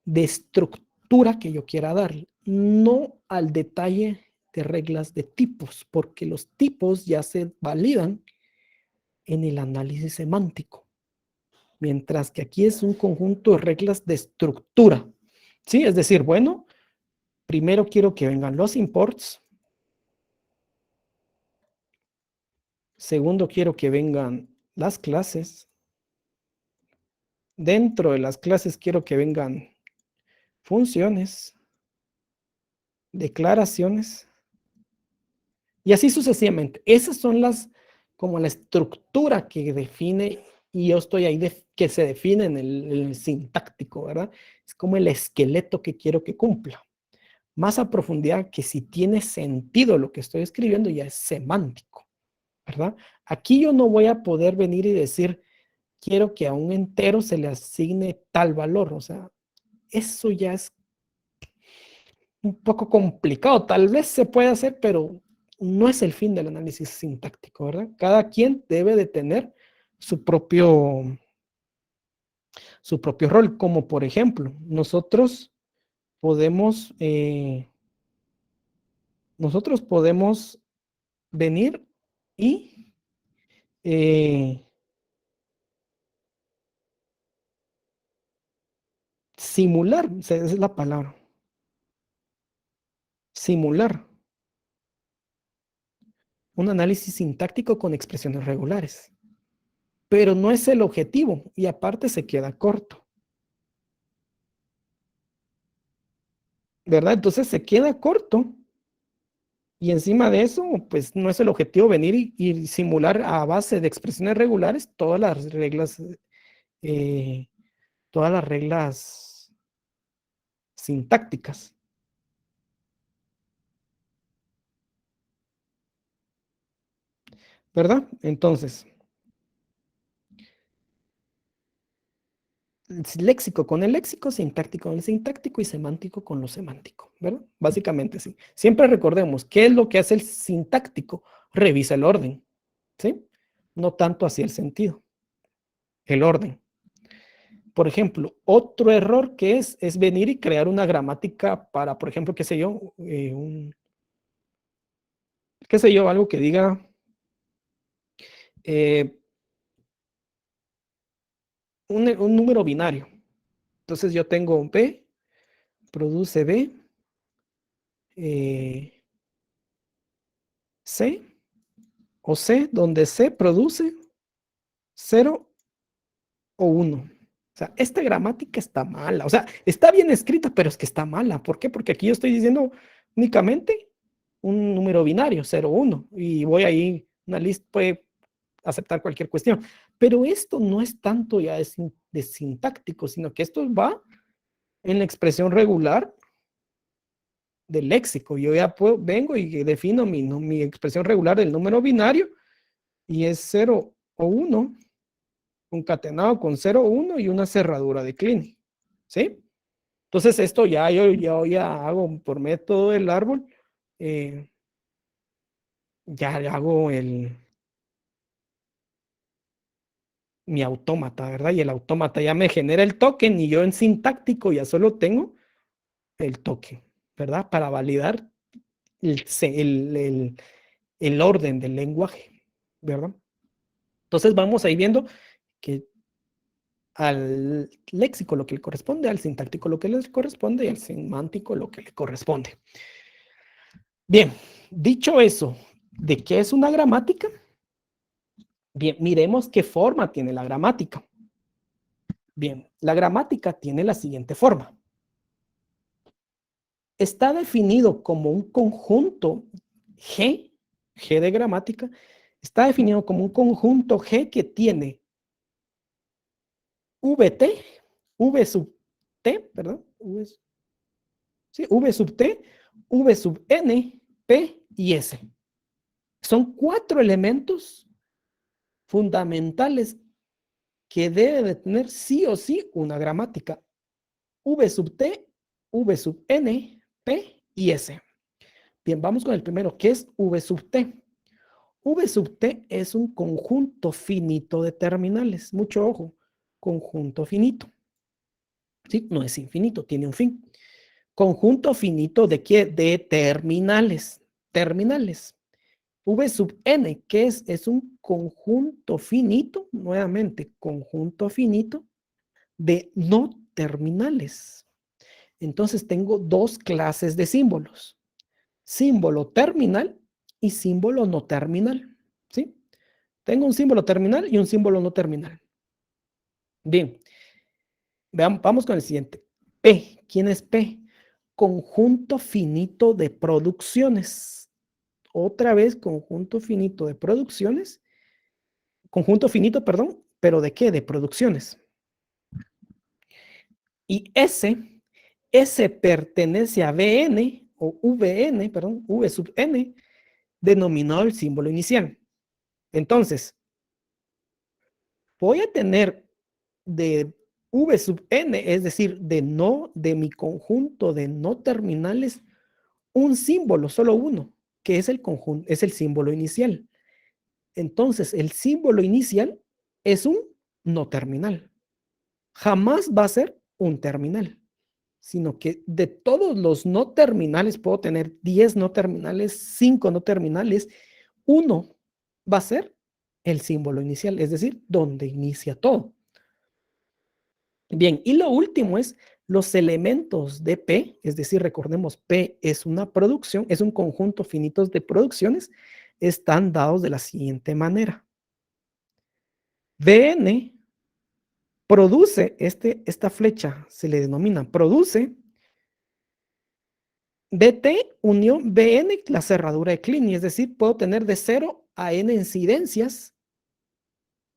de estructura que yo quiera dar, no al detalle de reglas de tipos, porque los tipos ya se validan en el análisis semántico, mientras que aquí es un conjunto de reglas de estructura. ¿Sí? Es decir, bueno, primero quiero que vengan los imports, segundo quiero que vengan las clases, dentro de las clases quiero que vengan funciones, declaraciones, y así sucesivamente. Esas son como la estructura que define, y yo estoy ahí, que se define en el sintáctico, ¿verdad? Es como el esqueleto que quiero que cumpla. Más a profundidad, que si tiene sentido lo que estoy escribiendo, ya es semántico, ¿verdad? Aquí yo no voy a poder venir y decir, quiero que a un entero se le asigne tal valor. O sea, eso ya es un poco complicado. Tal vez se puede hacer, pero no es el fin del análisis sintáctico, ¿verdad? Cada quien debe de tener su propio rol, como por ejemplo, nosotros podemos venir y simular, esa es la palabra, simular un análisis sintáctico con expresiones regulares, pero no es el objetivo y aparte se queda corto, ¿verdad? Entonces se queda corto y encima de eso, pues no es el objetivo venir y simular a base de expresiones regulares eh, todas las reglas sintácticas, ¿verdad? Entonces, léxico con el léxico, sintáctico con el sintáctico y semántico con lo semántico, ¿verdad? Básicamente sí. Siempre recordemos, ¿qué es lo que hace el sintáctico? Revisa el orden, ¿sí? No tanto hacia el sentido, el orden. Por ejemplo, otro error que es venir y crear una gramática para, por ejemplo, qué sé yo, algo que diga eh, un número binario. Entonces yo tengo B, produce B, C, o C, donde C produce 0 o 1. O sea, esta gramática está mala. O sea, está bien escrita, pero es que está mala. ¿Por qué? Porque aquí yo estoy diciendo únicamente un número binario, 0 o 1. Y voy ahí, una lista puede aceptar cualquier cuestión. Pero esto no es tanto ya de sintáctico, sino que esto va en la expresión regular del léxico. Yo ya vengo y defino mi expresión regular del número binario y es 0 o 1 concatenado con 0, 1 y una cerradura de Kleene, ¿sí? Entonces esto ya hago por método del árbol, ya hago mi autómata, ¿verdad? Y el autómata ya me genera el token y yo en sintáctico ya solo tengo el token, ¿verdad? Para validar el orden del lenguaje, ¿verdad? Entonces vamos ahí viendo que al léxico lo que le corresponde, al sintáctico lo que le corresponde y al semántico lo que le corresponde. Bien, dicho eso, ¿de qué es una gramática? Bien, miremos qué forma tiene la gramática. Bien, la gramática tiene la siguiente forma. Está definido como un conjunto G de gramática, está definido como un conjunto G que tiene VT, V sub T, ¿verdad? V sub T, V sub N, P y S. Son 4 elementos fundamentales que debe de tener sí o sí una gramática. V sub T, V sub N, P y S. Bien, vamos con el primero, que es V sub T. V sub T es un conjunto finito de terminales. Mucho ojo, conjunto finito. ¿Sí? No es infinito, tiene un fin. Conjunto finito de qué? De terminales. Terminales. V sub N, ¿qué es? Es un conjunto finito, nuevamente, conjunto finito de no terminales. Entonces tengo 2 clases de símbolos. Símbolo terminal y símbolo no terminal. ¿Sí? Tengo un símbolo terminal y un símbolo no terminal. Bien, veamos, vamos con el siguiente. P, ¿quién es P? Conjunto finito de producciones. Otra vez, conjunto finito de producciones. Conjunto finito, perdón, pero ¿de qué? De producciones. Y S pertenece a VN o VN, perdón, V sub N, denominado el símbolo inicial. Entonces, voy a tener de V sub N, es decir, de mi conjunto de no terminales, un símbolo, solo uno, que es el conjunto, es el símbolo inicial. Entonces, el símbolo inicial es un no terminal. Jamás va a ser un terminal, sino que de todos los no terminales, puedo tener 10 no terminales, 5 no terminales, uno va a ser el símbolo inicial, es decir, donde inicia todo. Bien, y lo último es los elementos de P, es decir, recordemos, P es una producción, es un conjunto finito de producciones, están dados de la siguiente manera. Vn produce, esta flecha se le denomina produce dt unión Bn la cerradura de Kleene, es decir, puedo tener de 0 a n incidencias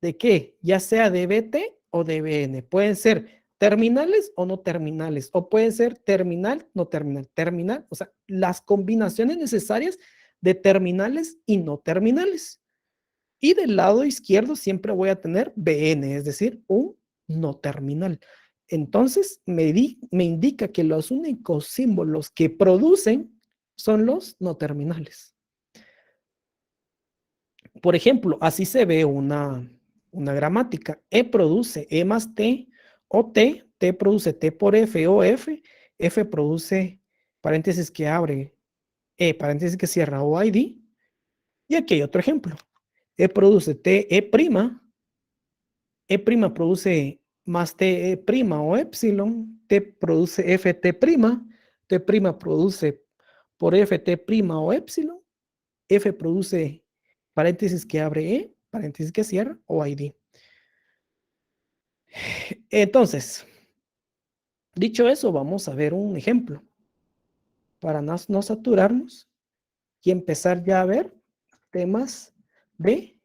de qué, ya sea de Bt o de Bn. Pueden ser terminales o no terminales, o pueden ser terminal, no terminal, terminal, o sea, las combinaciones necesarias de terminales y no terminales. Y del lado izquierdo siempre voy a tener Bn, es decir, un no terminal. Entonces me indica que los únicos símbolos que producen son los no terminales. Por ejemplo, así se ve una gramática. E produce E más T o T produce T por F o F produce paréntesis que abre, paréntesis que cierra o ID. Y aquí hay otro ejemplo. E produce T, E prima. E prima produce más T, E prima o epsilon. T produce F, T prima. T prima produce por F, T prima o epsilon. F produce paréntesis que abre E, paréntesis que cierra o ID. Entonces, dicho eso, vamos a ver un ejemplo para no saturarnos y empezar ya a ver temas de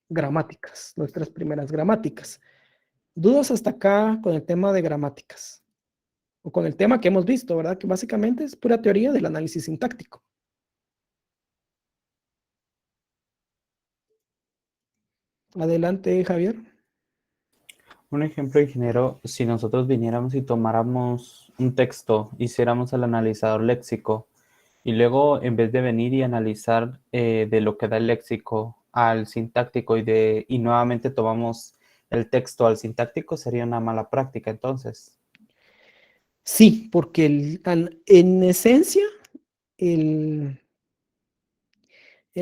gramáticas, nuestras primeras gramáticas. ¿Dudas hasta acá con el tema de gramáticas? O con el tema que hemos visto, ¿verdad? Que básicamente es pura teoría del análisis sintáctico. Adelante, Javier. Un ejemplo, ingeniero, si nosotros viniéramos y tomáramos un texto, hiciéramos el analizador léxico y luego en vez de venir y analizar de lo que da el léxico al sintáctico y nuevamente tomamos el texto al sintáctico, sería una mala práctica entonces. Sí, porque en esencia el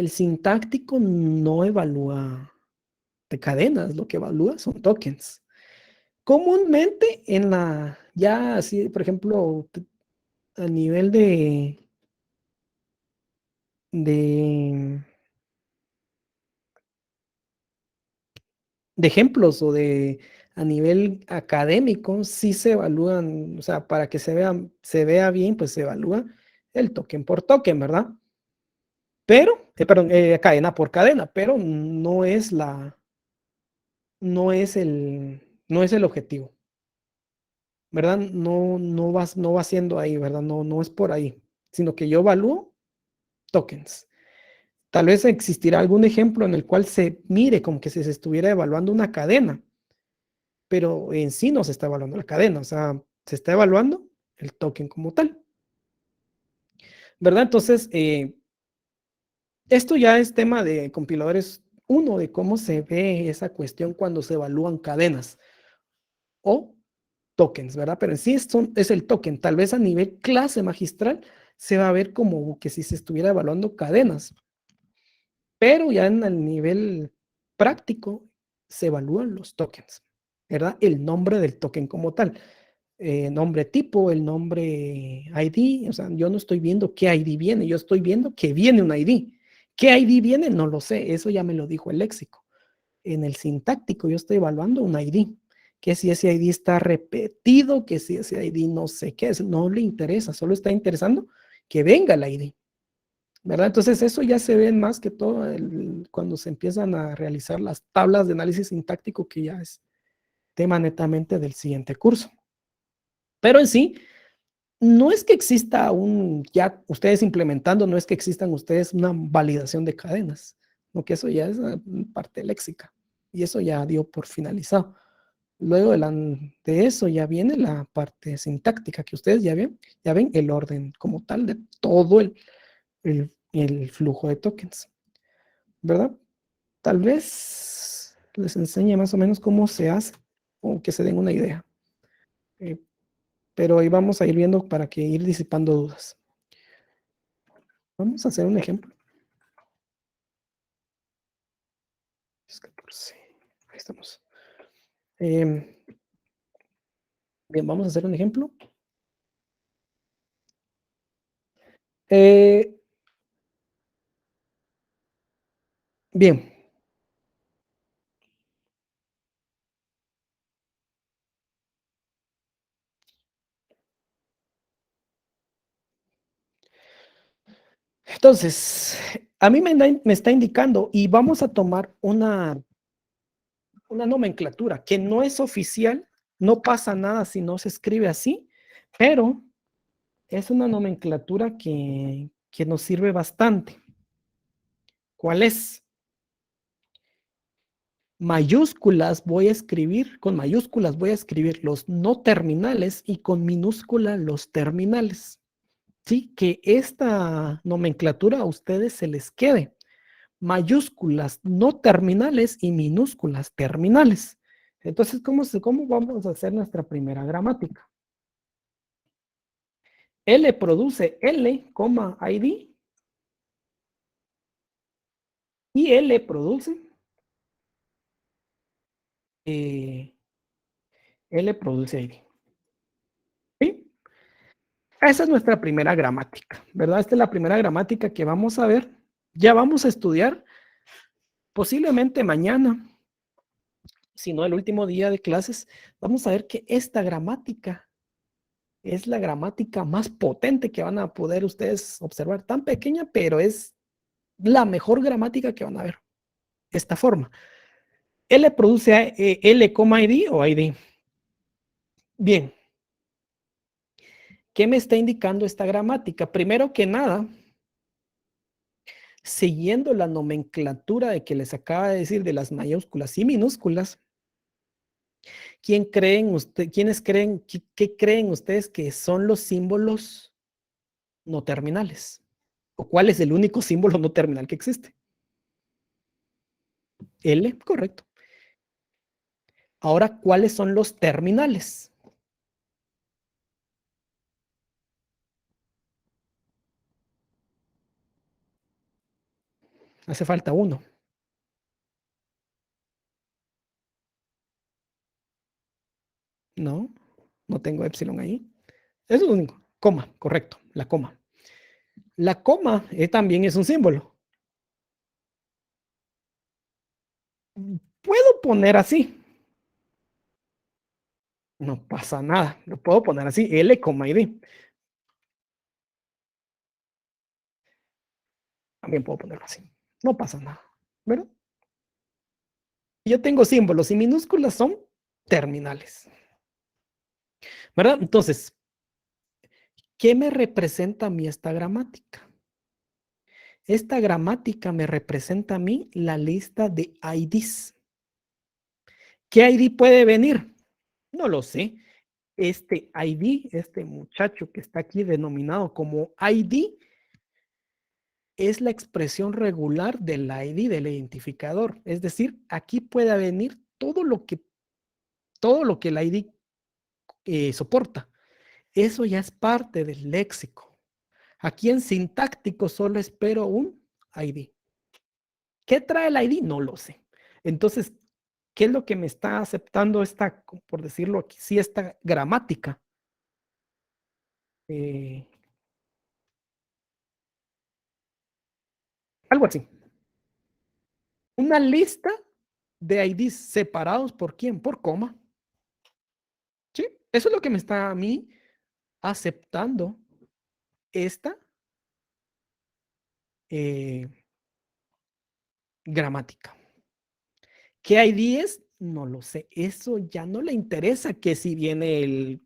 sintáctico no evalúa de cadenas, lo que evalúa son tokens. Comúnmente ya así, por ejemplo, a nivel de ejemplos o a nivel académico, sí se evalúan, o sea, para que se vea bien, pues se evalúa el token por token, ¿verdad? Pero, perdón, cadena por cadena, pero no es el objetivo, ¿verdad? No va siendo ahí, ¿verdad? No es por ahí, sino que yo evalúo tokens. Tal vez existirá algún ejemplo en el cual se mire como que se estuviera evaluando una cadena, pero en sí no se está evaluando la cadena, o sea, se está evaluando el token como tal, ¿verdad? Entonces, esto ya es tema de compiladores uno, de cómo se ve esa cuestión cuando se evalúan cadenas o tokens, ¿verdad? Pero en sí es el token. Tal vez a nivel clase magistral se va a ver como que si se estuviera evaluando cadenas, pero ya en el nivel práctico se evalúan los tokens, ¿verdad? El nombre del token como tal. Nombre tipo, el nombre ID, o sea, yo no estoy viendo qué ID viene, yo estoy viendo que viene un ID. ¿Qué ID viene? No lo sé, eso ya me lo dijo el léxico. En el sintáctico yo estoy evaluando un ID, que si ese ID está repetido, que si ese ID no sé qué es, no le interesa, solo está interesando que venga el ID, ¿verdad? Entonces eso ya se ve más que todo cuando se empiezan a realizar las tablas de análisis sintáctico, que ya es tema netamente del siguiente curso. Pero en sí, no es que exista ya ustedes implementando, no es que existan ustedes una validación de cadenas, no, que eso ya es parte léxica y eso ya dio por finalizado. Luego de eso ya viene la parte sintáctica, que ustedes ya ven el orden como tal de todo el flujo de tokens, ¿verdad? Tal vez les enseñe más o menos cómo se hace o que se den una idea. Eh, pero ahí vamos a ir viendo para que ir disipando dudas. Vamos a hacer un ejemplo. 14. Ahí estamos. Bien, vamos a hacer un ejemplo. Bien. Entonces, a mí me está indicando y vamos a tomar una nomenclatura que no es oficial, no pasa nada si no se escribe así, pero es una nomenclatura que nos sirve bastante. ¿Cuál es? Mayúsculas voy a escribir, con mayúsculas voy a escribir los no terminales y con minúscula los terminales. Sí, que esta nomenclatura a ustedes se les quede. Mayúsculas no terminales y minúsculas terminales. Entonces, ¿cómo vamos a hacer nuestra primera gramática? L produce L, ID, y L produce ID. ¿Sí? Esa es nuestra primera gramática, ¿verdad? Esta es la primera gramática que vamos a ver. Ya vamos a estudiar posiblemente mañana, si no el último día de clases. Vamos a ver que esta gramática es la gramática más potente que van a poder ustedes observar. Tan pequeña, pero es la mejor gramática que van a ver. Esta forma. L produce L, ID o ID. Bien. ¿Qué me está indicando esta gramática? Primero que nada, siguiendo la nomenclatura de que les acaba de decir de las mayúsculas y minúsculas, ¿quiénes creen, qué creen ustedes que son los símbolos no terminales? ¿O cuál es el único símbolo no terminal que existe? L, correcto. Ahora, ¿cuáles son los terminales? Hace falta uno. No, no tengo epsilon ahí. Es lo único. Coma, correcto, la coma. La coma también es un símbolo. Puedo poner así. No pasa nada. Lo puedo poner así, L, ID. También puedo ponerlo así. No pasa nada. ¿Verdad? Yo tengo símbolos y minúsculas son terminales. ¿Verdad? Entonces, ¿qué me representa a mí esta gramática? Esta gramática me representa a mí la lista de IDs. ¿Qué ID puede venir? No lo sé. Este ID, este muchacho que está aquí denominado como ID, es la expresión regular del ID, del identificador. Es decir, aquí puede venir todo lo que el ID soporta. Eso ya es parte del léxico. Aquí en sintáctico solo espero un ID. ¿Qué trae el ID? No lo sé. Entonces, ¿qué es lo que me está aceptando esta, por decirlo aquí, sí, esta gramática? Algo así. Una lista de IDs separados por quién? Por coma. ¿Sí? Eso es lo que me está a mí aceptando esta gramática. ¿Qué ID es? No lo sé. Eso ya no le interesa que si viene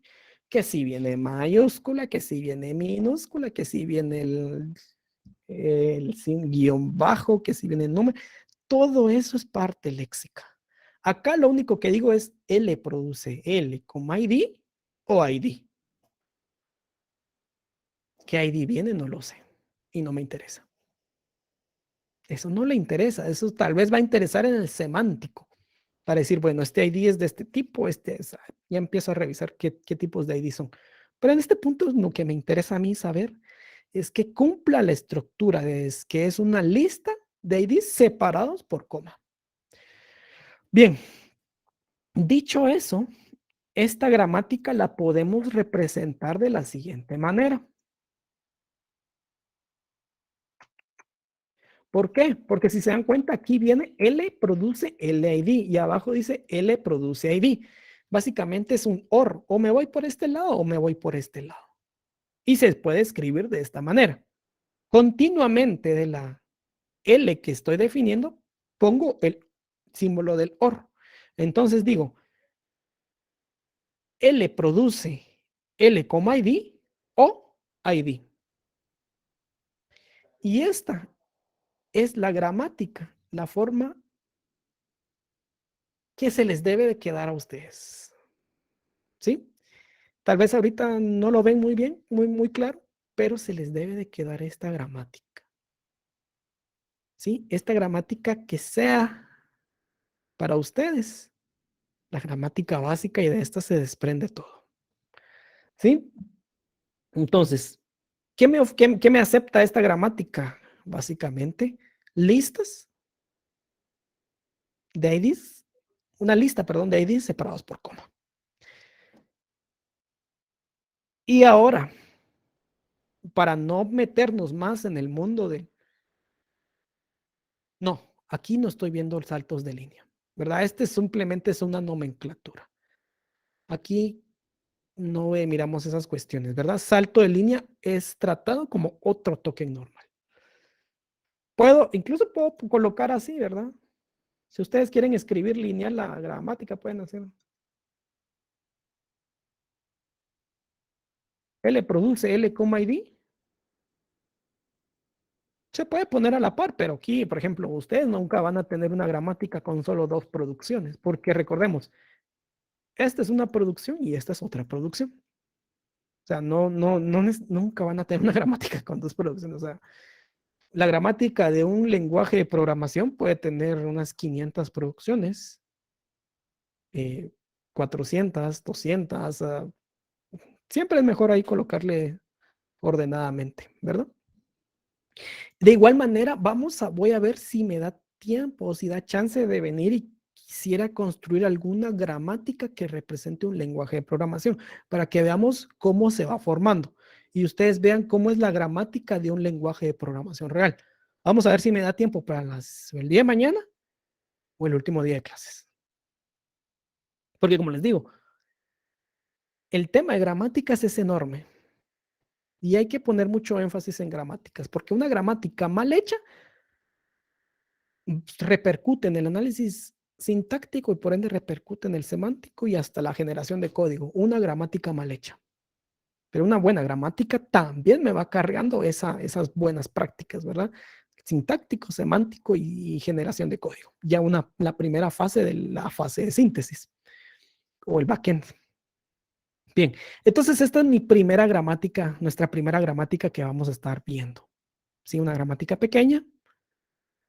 mayúscula, que si viene minúscula, que si viene el sin guión bajo, que si viene número. Todo eso es parte léxica. Acá lo único que digo es L produce L como ID o ID. ¿Qué ID viene? No lo sé. Y no me interesa. Eso no le interesa. Eso tal vez va a interesar en el semántico. Para decir, bueno, este ID es de este tipo, ya empiezo a revisar qué tipos de ID son. Pero en este punto lo que me interesa a mí saber es que cumpla la estructura que es una lista de IDs separados por coma. Bien, dicho eso, esta gramática la podemos representar de la siguiente manera. ¿Por qué? Porque si se dan cuenta, aquí viene L produce LID y abajo dice L produce ID. Básicamente es un OR, o me voy por este lado o me voy por este lado. Y se puede escribir de esta manera. Continuamente de la L que estoy definiendo, pongo el símbolo del OR. Entonces digo, L produce L como ID o ID. Y esta es la gramática, la forma que se les debe de quedar a ustedes. ¿Sí? Tal vez ahorita no lo ven muy bien, muy claro, pero se les debe de quedar esta gramática. ¿Sí? Esta gramática que sea para ustedes la gramática básica y de esta se desprende todo. ¿Sí? Entonces, ¿qué me acepta esta gramática? Básicamente, listas de IDs, una lista, perdón, de IDs separados por coma. Y ahora, para no meternos más en el mundo de... No, aquí no estoy viendo saltos de línea, ¿verdad? Este simplemente es una nomenclatura. Aquí no miramos esas cuestiones, ¿verdad? Salto de línea es tratado como otro token normal. Incluso puedo colocar así, ¿verdad? Si ustedes quieren escribir lineal la gramática, pueden hacerlo. L produce L, ID. Se puede poner a la par, pero aquí, por ejemplo, ustedes nunca van a tener una gramática con solo dos producciones, porque recordemos, esta es una producción y esta es otra producción. O sea, nunca van a tener una gramática con dos producciones. O sea, la gramática de un lenguaje de programación puede tener unas 500 producciones, 400, 200. Siempre es mejor ahí colocarle ordenadamente, ¿verdad? De igual manera, voy a ver si me da tiempo, si da chance de venir y quisiera construir alguna gramática que represente un lenguaje de programación para que veamos cómo se va formando y ustedes vean cómo es la gramática de un lenguaje de programación real. Vamos a ver si me da tiempo para el día de mañana o el último día de clases. Porque como les digo, el tema de gramáticas es enorme y hay que poner mucho énfasis en gramáticas, porque una gramática mal hecha repercute en el análisis sintáctico y por ende repercute en el semántico y hasta la generación de código. Una gramática mal hecha. Pero una buena gramática también me va cargando esas buenas prácticas, ¿verdad? sintáctico, semántico y generación de código. Ya la primera fase de la fase de síntesis o el backend. Bien, entonces esta es mi primera gramática, nuestra primera gramática que vamos a estar viendo. Sí, una gramática pequeña,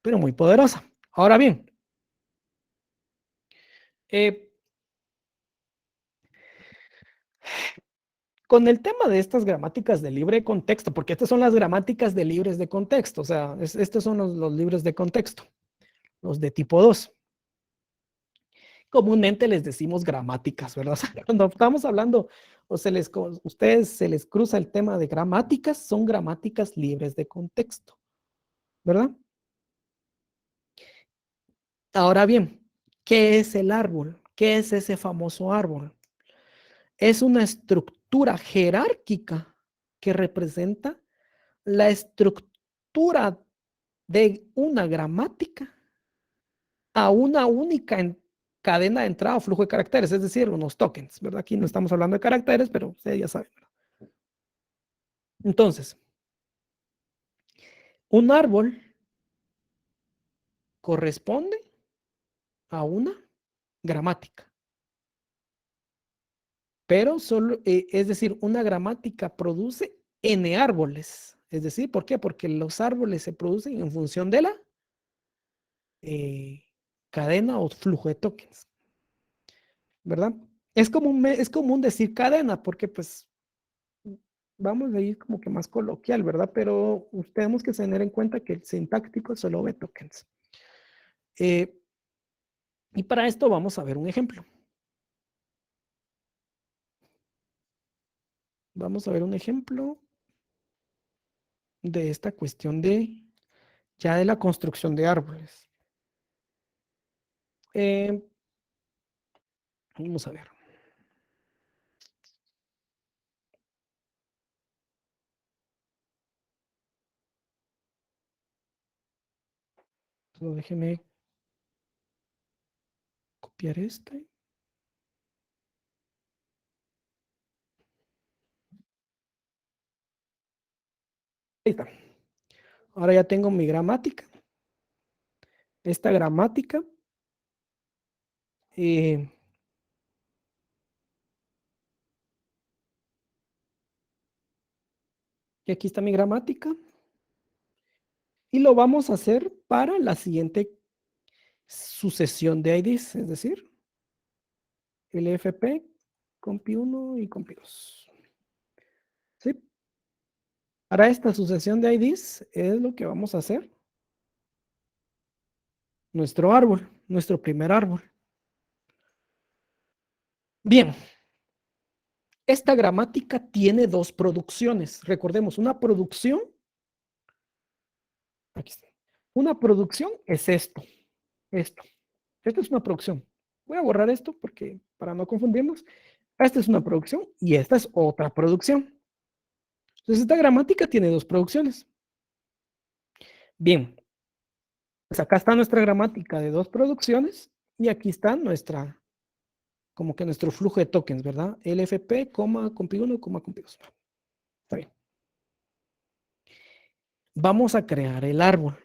pero muy poderosa. Ahora bien, con el tema de estas gramáticas de libre contexto, porque estas son las gramáticas de libres de contexto, o sea, estos son los libres de contexto, los de tipo 2. Comúnmente les decimos gramáticas, ¿verdad? O sea, cuando estamos hablando o ustedes se les cruza el tema de gramáticas, son gramáticas libres de contexto, ¿verdad? Ahora bien, ¿qué es el árbol? ¿Qué es ese famoso árbol? Es una estructura jerárquica que representa la estructura de una gramática a una única cadena de entrada o flujo de caracteres, es decir, unos tokens, ¿verdad? Aquí no estamos hablando de caracteres, pero ustedes ya saben, ¿verdad? Entonces, un árbol corresponde a una gramática, pero solo, es decir, una gramática produce n árboles. Es decir, ¿por qué? Porque los árboles se producen en función de la cadena o flujo de tokens, ¿verdad? Es común decir cadena porque pues vamos a ir como que más coloquial, ¿verdad? Pero tenemos que tener en cuenta que el sintáctico solo ve tokens. Y para esto vamos a ver un ejemplo. Vamos a ver un ejemplo de esta cuestión ya de la construcción de árboles. Vamos a ver. Solo déjeme copiar este. Ahí está. Ahora ya tengo mi gramática. Esta gramática. Y aquí está mi gramática. Y lo vamos a hacer para la siguiente sucesión de IDs, es decir, LFP, compi1 y compi2. ¿Sí? Para esta sucesión de IDs es lo que vamos a hacer. Nuestro árbol, nuestro primer árbol. Bien. Esta gramática tiene dos producciones. Recordemos, una producción. Aquí está. Una producción es esto. Esto. Esta es una producción. Voy a borrar esto porque para no confundirnos. Esta es una producción y esta es otra producción. Entonces, esta gramática tiene dos producciones. Bien, pues acá está nuestra gramática de dos producciones y aquí está como que nuestro flujo de tokens, ¿verdad? LFP, compi1, compi2. Está bien. Vamos a crear el árbol.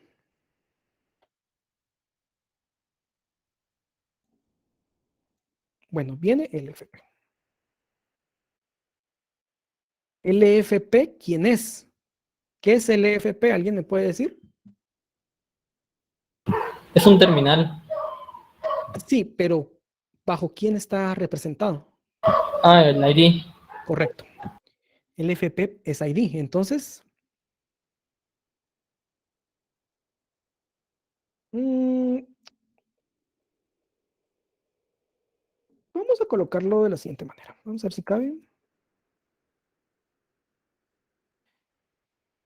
Bueno, viene LFP. LFP, ¿quién es? ¿Qué es LFP? ¿Alguien me puede decir? Es un terminal. Sí, pero ¿bajo quién está representado? Ah, el ID. Correcto. LFP es ID. Entonces, vamos a colocarlo de la siguiente manera. Vamos a ver si cabe.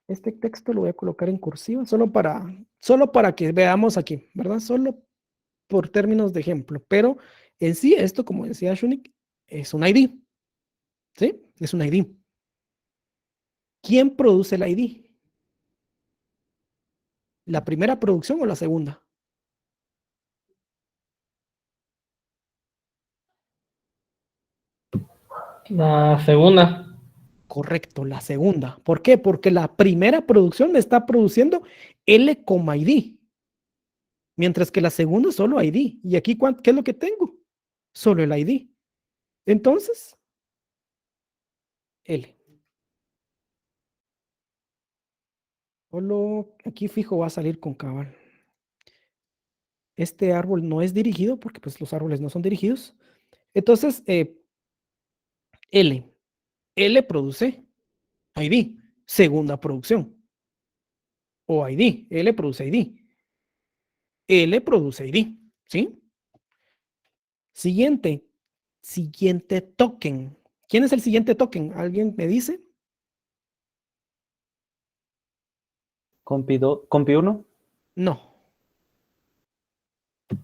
Este texto lo voy a colocar en cursiva, solo para que veamos aquí, ¿verdad? Solo por términos de ejemplo. Pero en sí, esto, como decía Shunik, es un ID. ¿Sí? Es un ID. ¿Quién produce el ID? ¿La primera producción o la segunda? La segunda. Correcto, la segunda. ¿Por qué? Porque la primera producción me está produciendo L, ID, mientras que la segunda es solo ID. ¿Y aquí qué es lo que tengo? Solo el ID. Entonces, L. Solo aquí fijo va a salir con cabal. Este árbol no es dirigido porque pues los árboles no son dirigidos. Entonces, L. L produce ID. Segunda producción. O ID. L produce ID. L produce ID. ¿Sí? Siguiente token. ¿Quién es el siguiente token? ¿Alguien me dice? Compi 1. No.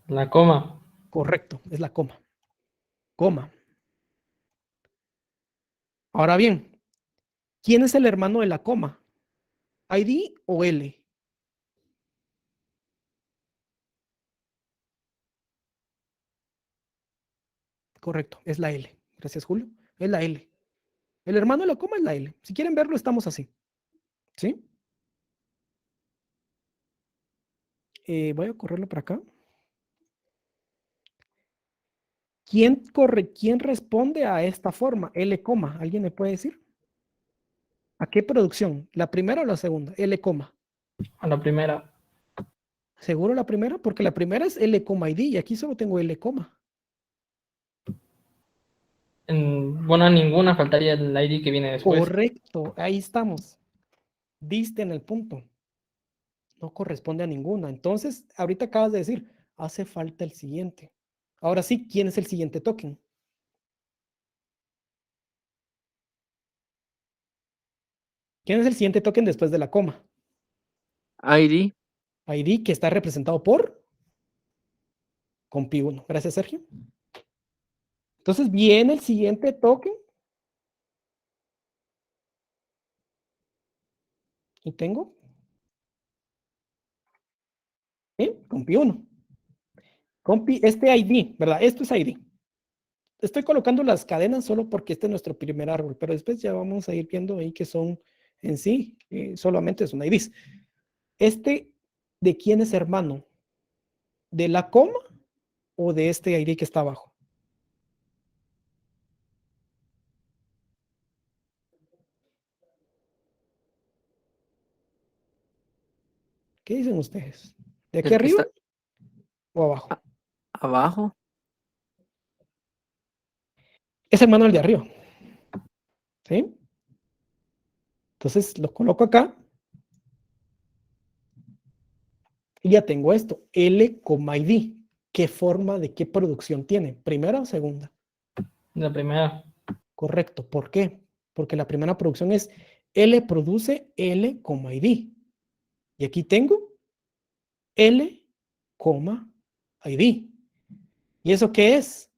La coma. Correcto, es la coma. Coma. Ahora bien, ¿quién es el hermano de la coma? ¿ID o L? Correcto, es la L. Gracias, Julio. Es la L. El hermano de la coma es la L. Si quieren verlo, estamos así. ¿Sí? Voy a correrlo para acá. ¿Quién responde a esta forma? L, coma. ¿Alguien me puede decir? ¿A qué producción? ¿La primera o la segunda? L, coma. A la primera. ¿Seguro la primera? Porque la primera es L, ID y aquí solo tengo L, coma. Bueno, a ninguna faltaría el ID que viene después. Correcto, ahí estamos. Diste en el punto. No corresponde a ninguna. Entonces, ahorita acabas de decir, hace falta el siguiente. Ahora sí, ¿quién es el siguiente token? ¿Quién es el siguiente token después de la coma? ID. ID que está representado por compi1. Gracias, Sergio. Entonces viene el siguiente token. Y tengo compi1. Este ID, ¿verdad? Esto es ID. Estoy colocando las cadenas solo porque este es nuestro primer árbol, pero después ya vamos a ir viendo ahí que son en sí, solamente son IDs. ¿De quién es hermano? ¿De la coma o de este ID que está abajo? ¿Qué dicen ustedes? ¿De aquí El que arriba está o abajo? abajo. Es hermano del de arriba. ¿Sí? Entonces lo coloco acá. Y ya tengo esto. L, ID. ¿Qué forma de qué producción tiene? ¿Primera o segunda? La primera. Correcto. ¿Por qué? Porque la primera producción es L produce L, ID. Y aquí tengo L, ID. ¿Y eso qué es?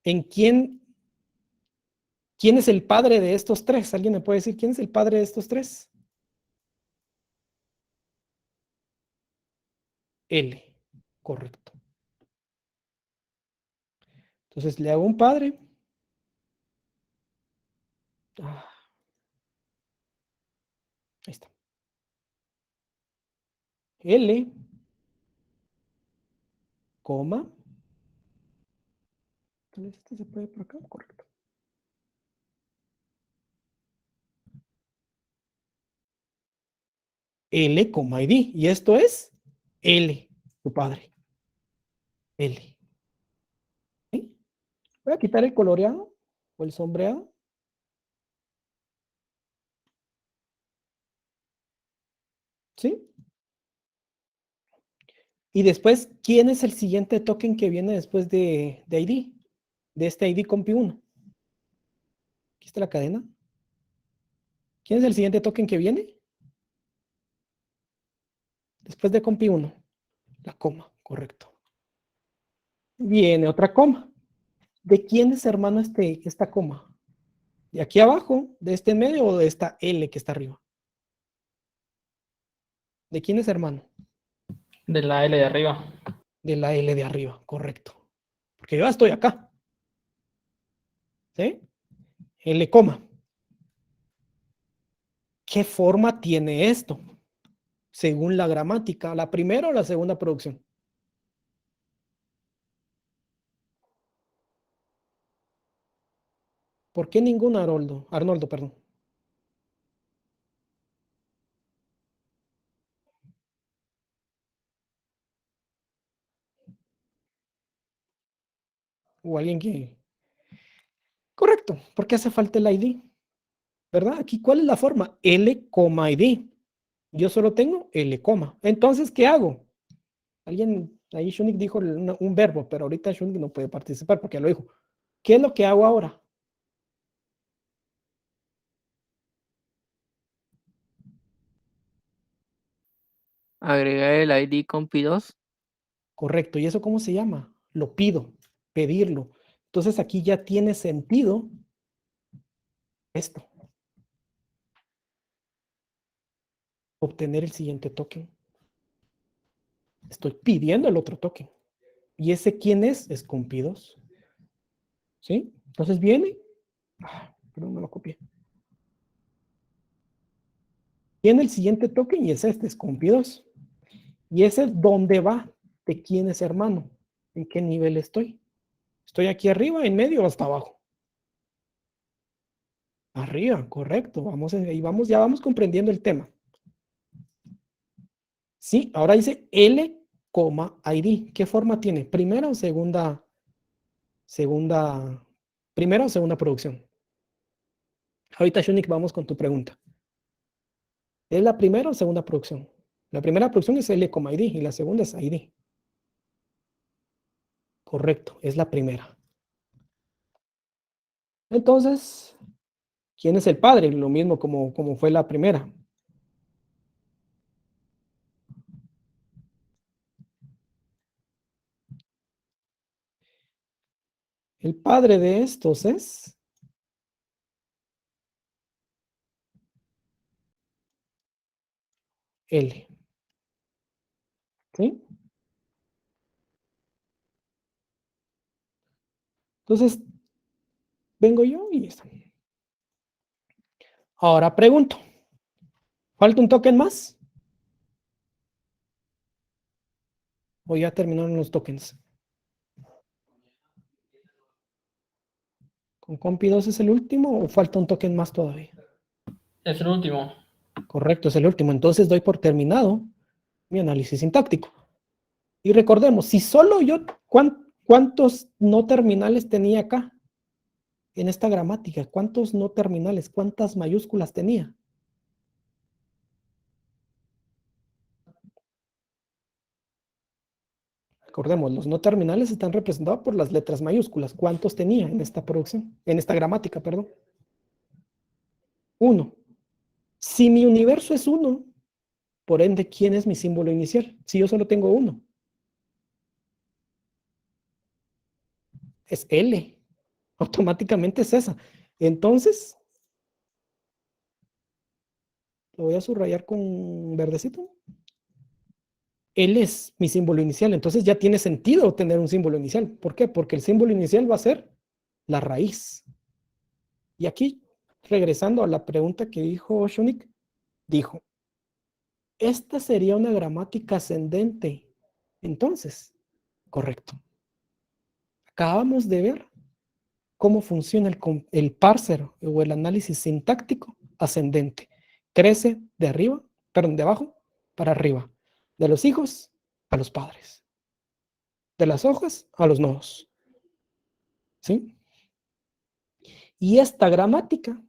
¿Quién es el padre de estos tres? ¿Alguien me puede decir quién es el padre de estos tres? L. Correcto. Entonces le hago un padre. Ahí está. L, coma. Esto se puede por acá, correcto. L, ID. Y esto es L, tu padre. L. ¿Sí? Voy a quitar el coloreado o el sombreado. ¿Sí? Y después, ¿quién es el siguiente token que viene después de ID? De este ID compi1. Aquí está la cadena. ¿Quién es el siguiente token que viene? Después de compi1. La coma, correcto. Viene otra coma. ¿De quién es hermano esta coma? ¿De aquí abajo? ¿De este en medio o de esta L que está arriba? ¿De quién es hermano? De la L de arriba. De la L de arriba, correcto. Porque yo ya estoy acá. ¿Sí? L coma. ¿Qué forma tiene esto? Según la gramática, ¿la primera o la segunda producción? ¿Por qué ningún Arnoldo? Arnoldo, perdón. O alguien que... Correcto, porque hace falta el ID, ¿verdad? Aquí, ¿cuál es la forma? L, ID. Yo solo tengo L, Entonces, ¿qué hago? Alguien, ahí Shunik dijo un verbo, pero ahorita Shunik no puede participar porque ya lo dijo. ¿Qué es lo que hago ahora? Agregar el ID compi2. Correcto. ¿Y eso cómo se llama? Lo pido, pedirlo. Entonces aquí ya tiene sentido esto. Obtener el siguiente token. Estoy pidiendo el otro token. ¿Y ese quién es? Es compi2. ¿Sí? Entonces viene. Pero no lo copié. Viene el siguiente token y es este, es compi2. Y ese es dónde va, de quién es hermano, en qué nivel estoy. Estoy aquí arriba, en medio o hasta abajo. Arriba, correcto. Vamos, ahí vamos, ya vamos comprendiendo el tema. Sí, ahora dice L, ID. ¿Qué forma tiene? ¿Primera o segunda? Primera o segunda producción. Ahorita, Shunik, vamos con tu pregunta. ¿Es la primera o segunda producción? La primera producción es L, ID y la segunda es ID. Correcto, es la primera. Entonces, ¿quién es el padre? Lo mismo como fue la primera. El padre de estos es L. ¿Sí? Entonces, vengo yo y está. Ahora pregunto. ¿Falta un token más? ¿O ya terminaron los tokens? ¿Con compi2 es el último o falta un token más todavía? Es el último. Correcto, es el último. Entonces doy por terminado mi análisis sintáctico. Y recordemos, si solo yo, ¿cuántos no terminales tenía acá? En esta gramática, ¿cuántos no terminales? ¿Cuántas mayúsculas tenía? Recordemos, los no terminales están representados por las letras mayúsculas. ¿Cuántos tenía en esta producción? En esta gramática, perdón. 1. Si mi universo es 1, por ende, ¿quién es mi símbolo inicial? Si yo solo tengo 1. Es L. Automáticamente es esa. Entonces, lo voy a subrayar con verdecito. L es mi símbolo inicial. Entonces ya tiene sentido tener un símbolo inicial. ¿Por qué? Porque el símbolo inicial va a ser la raíz. Y aquí, regresando a la pregunta que dijo Shunik, dijo, esta sería una gramática ascendente. Entonces, correcto. Acabamos de ver cómo funciona el parser o el análisis sintáctico ascendente. Crece de arriba, perdón, de abajo para arriba. De los hijos a los padres. De las hojas a los nodos. ¿Sí? Y esta gramática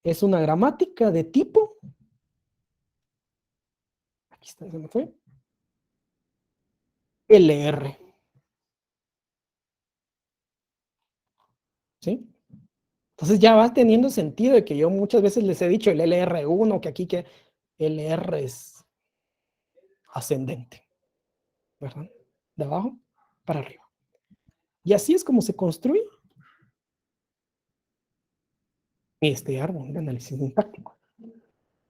es una gramática de tipo, aquí está, se me fue, LR. ¿Sí? Entonces ya va teniendo sentido de que yo muchas veces les he dicho el LR1, que aquí que LR es ascendente, ¿verdad? De abajo para arriba. Y así es como se construye este árbol de análisis sintáctico.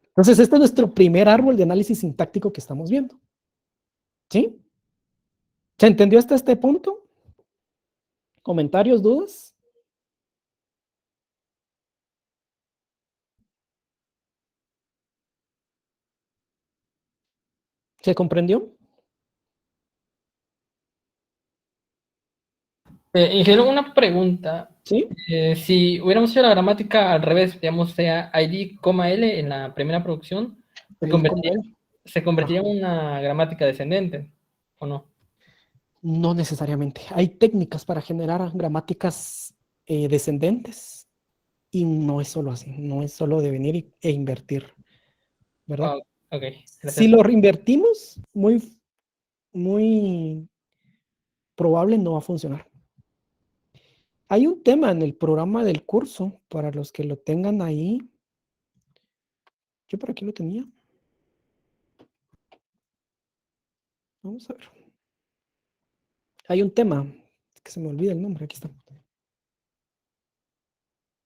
Entonces, este es nuestro primer árbol de análisis sintáctico que estamos viendo. ¿Sí? ¿Se entendió hasta este punto? ¿Comentarios, dudas? ¿Se comprendió? Ingeniero, una pregunta. ¿Sí? Si hubiéramos hecho la gramática al revés, digamos, sea ID, L en la primera producción, Ahí como él. se convertiría en una gramática descendente, ¿o no? No necesariamente. Hay técnicas para generar gramáticas descendentes y no es solo así, no es solo de venir e invertir, ¿verdad? Ah, ok, Si gracias. lo reinvertimos, muy probable no va a funcionar. Hay un tema en el programa del curso, para los que lo tengan ahí. Yo por aquí lo tenía. Vamos a ver. Hay un tema, que se me olvida el nombre, aquí está.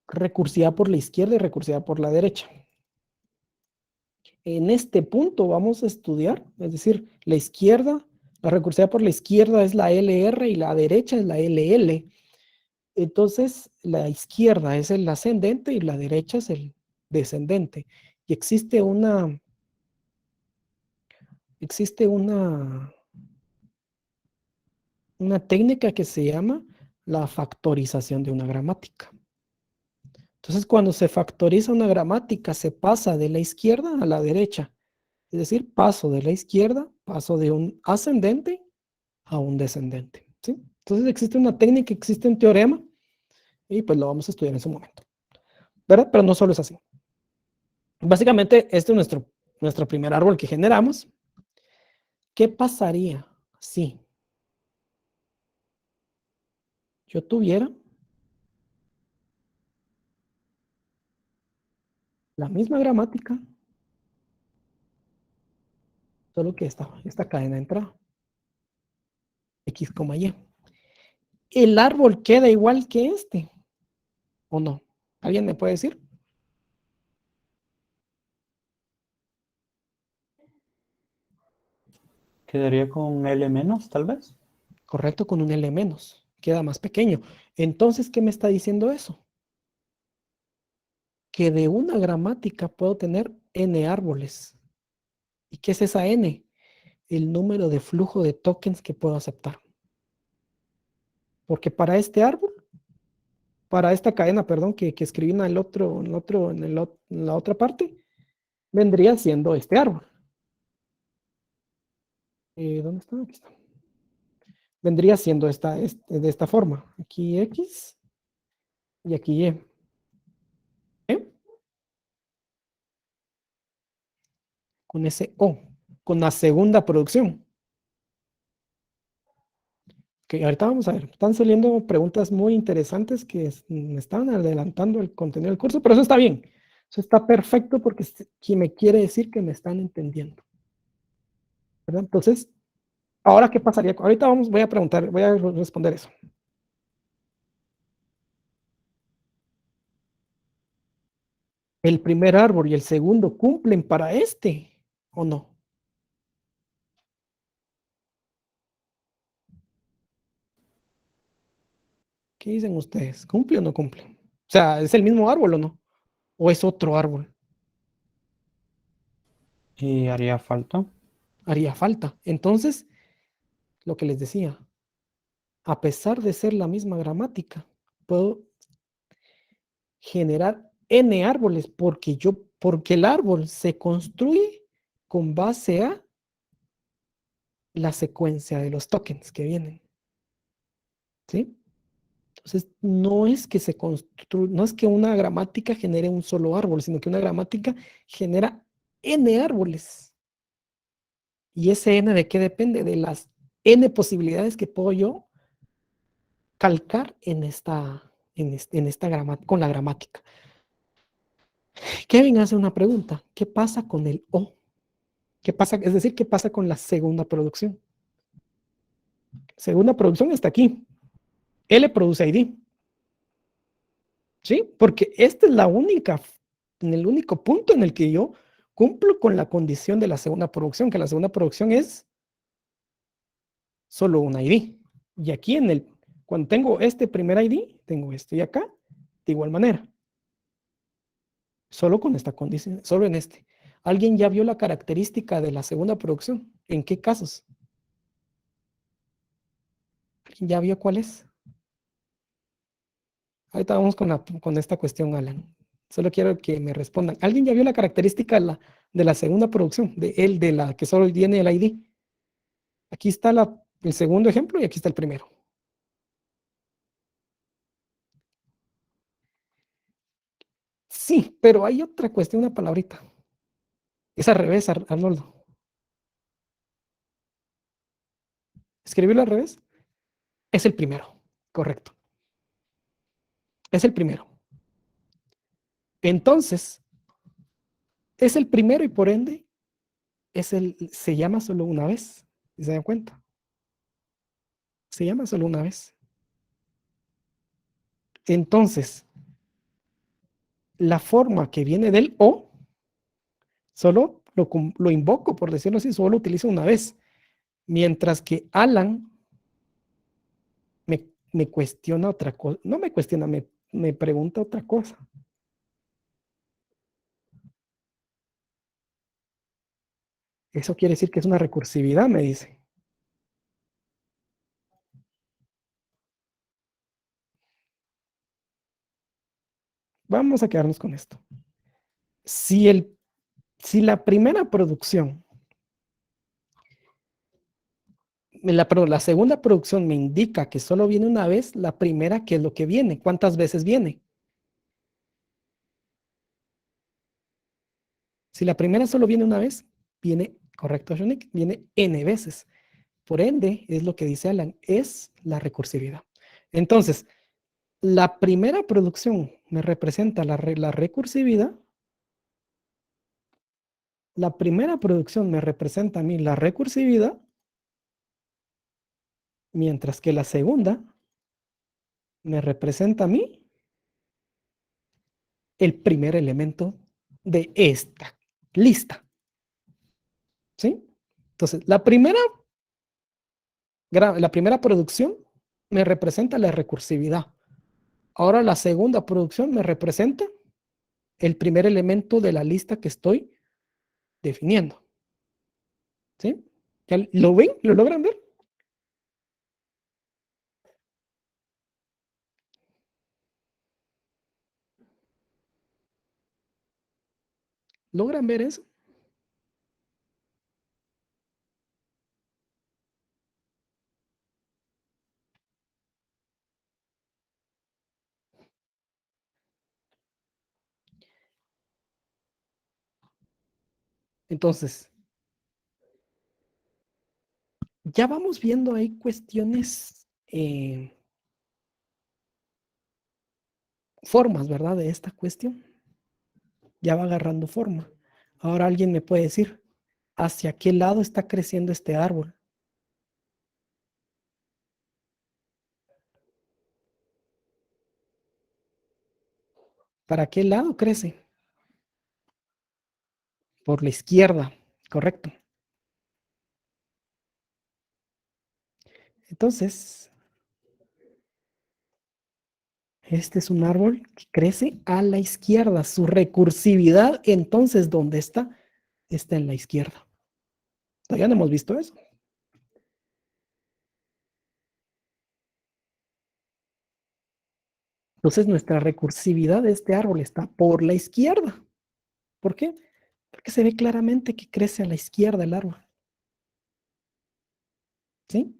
Recursividad por la izquierda y recursividad por la derecha. En este punto vamos a estudiar, es decir, la izquierda, la recursividad por la izquierda es la LR y la derecha es la LL. Entonces, la izquierda es el ascendente y la derecha es el descendente. Y existe una técnica que se llama la factorización de una gramática. Entonces, cuando se factoriza una gramática, se pasa de la izquierda a la derecha. Es decir, paso de la izquierda, paso de un ascendente a un descendente. ¿Sí? Entonces, existe una técnica, existe un teorema, y pues lo vamos a estudiar en su momento. ¿Verdad? Pero no solo es así. Básicamente, este es nuestro primer árbol que generamos. ¿Qué pasaría si yo tuviera la misma gramática, solo que esta cadena de entrada, X, Y? ¿El árbol queda igual que este o no? ¿Alguien me puede decir? Quedaría con L menos, tal vez. Correcto, con un L menos. Queda más pequeño. Entonces, ¿qué me está diciendo eso? Que de una gramática puedo tener N árboles. ¿Y qué es esa N? El número de flujo de tokens que puedo aceptar. Porque para este árbol, para esta cadena, perdón, que escribí en la otra parte, vendría siendo este árbol. ¿Dónde está? Aquí está. Vendría siendo de esta forma. Aquí X y aquí Y. ¿Eh? Con ese O, con la segunda producción. Que ahorita vamos a ver, están saliendo preguntas muy interesantes que me están adelantando el contenido del curso, pero eso está bien. Eso está perfecto porque me quiere decir que me están entendiendo. ¿Verdad? Entonces, ¿ahora qué pasaría? Ahorita voy a responder eso. ¿El primer árbol y el segundo cumplen para este o no? ¿Qué dicen ustedes? ¿Cumple o no cumple? O sea, ¿es el mismo árbol o no? ¿O es otro árbol? Y haría falta. Haría falta. Entonces, lo que les decía, a pesar de ser la misma gramática, puedo generar N árboles porque el árbol se construye con base a la secuencia de los tokens que vienen. ¿Sí? Entonces, no es que una gramática genere un solo árbol, sino que una gramática genera N árboles. ¿Y ese N de qué depende? De las N posibilidades que puedo yo calcar con la gramática. Kevin hace una pregunta. ¿Qué pasa con el O? ¿Qué pasa? Es decir, ¿qué pasa con la segunda producción? Segunda producción está aquí. L produce ID. ¿Sí? Porque esta es el único punto en el que yo cumplo con la condición de la segunda producción, que la segunda producción es solo un ID. Y aquí cuando tengo este primer ID, tengo esto. Y acá, de igual manera. Solo con esta condición, solo en este. ¿Alguien ya vio la característica de la segunda producción? ¿En qué casos? ¿Alguien ya vio cuál es? Ahorita vamos con esta cuestión, Alan. Solo quiero que me respondan. ¿Alguien ya vio la característica de la segunda producción? De la que solo tiene el ID. Aquí está el segundo ejemplo y aquí está el primero. Sí, pero hay otra cuestión, una palabrita. Es al revés, Arnoldo. ¿Escribirlo al revés? Es el primero, correcto. Es el primero. Entonces, es el primero y por ende se llama solo una vez. ¿Se dan cuenta? Se llama solo una vez. Entonces, la forma que viene del o, solo lo invoco, por decirlo así, solo lo utilizo una vez. Mientras que Alan me cuestiona otra cosa. No me cuestiona, me pregunta otra cosa. Eso quiere decir que es una recursividad, me dice. Vamos a quedarnos con esto. Si la primera producción, la segunda producción me indica que solo viene una vez, la primera, ¿qué es lo que viene? ¿Cuántas veces viene? Si la primera solo viene una vez, viene, correcto, Shonik, viene n veces. Por ende, es lo que dice Alan, es la recursividad. Entonces, la primera producción me representa la recursividad. La primera producción me representa a mí la recursividad, mientras que la segunda me representa a mí el primer elemento de esta lista. ¿Sí? Entonces, la primera producción me representa la recursividad. Ahora la segunda producción me representa el primer elemento de la lista que estoy definiendo. ¿Sí? ¿Ya lo ven? ¿Lo logran ver? ¿Logran ver eso? Entonces, ya vamos viendo ahí cuestiones, formas, ¿verdad? De esta cuestión. Ya va agarrando forma. Ahora alguien me puede decir, ¿hacia qué lado está creciendo este árbol? ¿Para qué lado crece? Por la izquierda, correcto. Entonces, este es un árbol que crece a la izquierda. Su recursividad, entonces, ¿dónde está? Está en la izquierda. Todavía no hemos visto eso. Entonces, nuestra recursividad de este árbol está por la izquierda. ¿Por qué? Porque se ve claramente que crece a la izquierda el árbol. ¿Sí?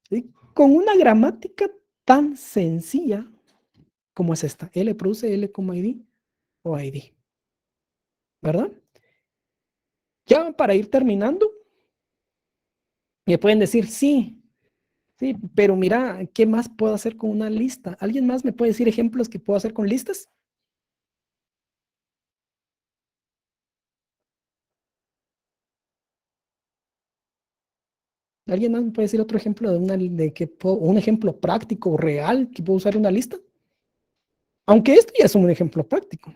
¿Sí? Con una gramática tan sencilla como es esta. L produce L como ID o ID. ¿Verdad? Ya para ir terminando, me pueden decir, sí, sí, pero mira, ¿qué más puedo hacer con una lista? ¿Alguien más me puede decir ejemplos que puedo hacer con listas? ¿Alguien más me puede decir otro ejemplo un ejemplo práctico, real, que puedo usar una lista? Aunque esto ya es un ejemplo práctico.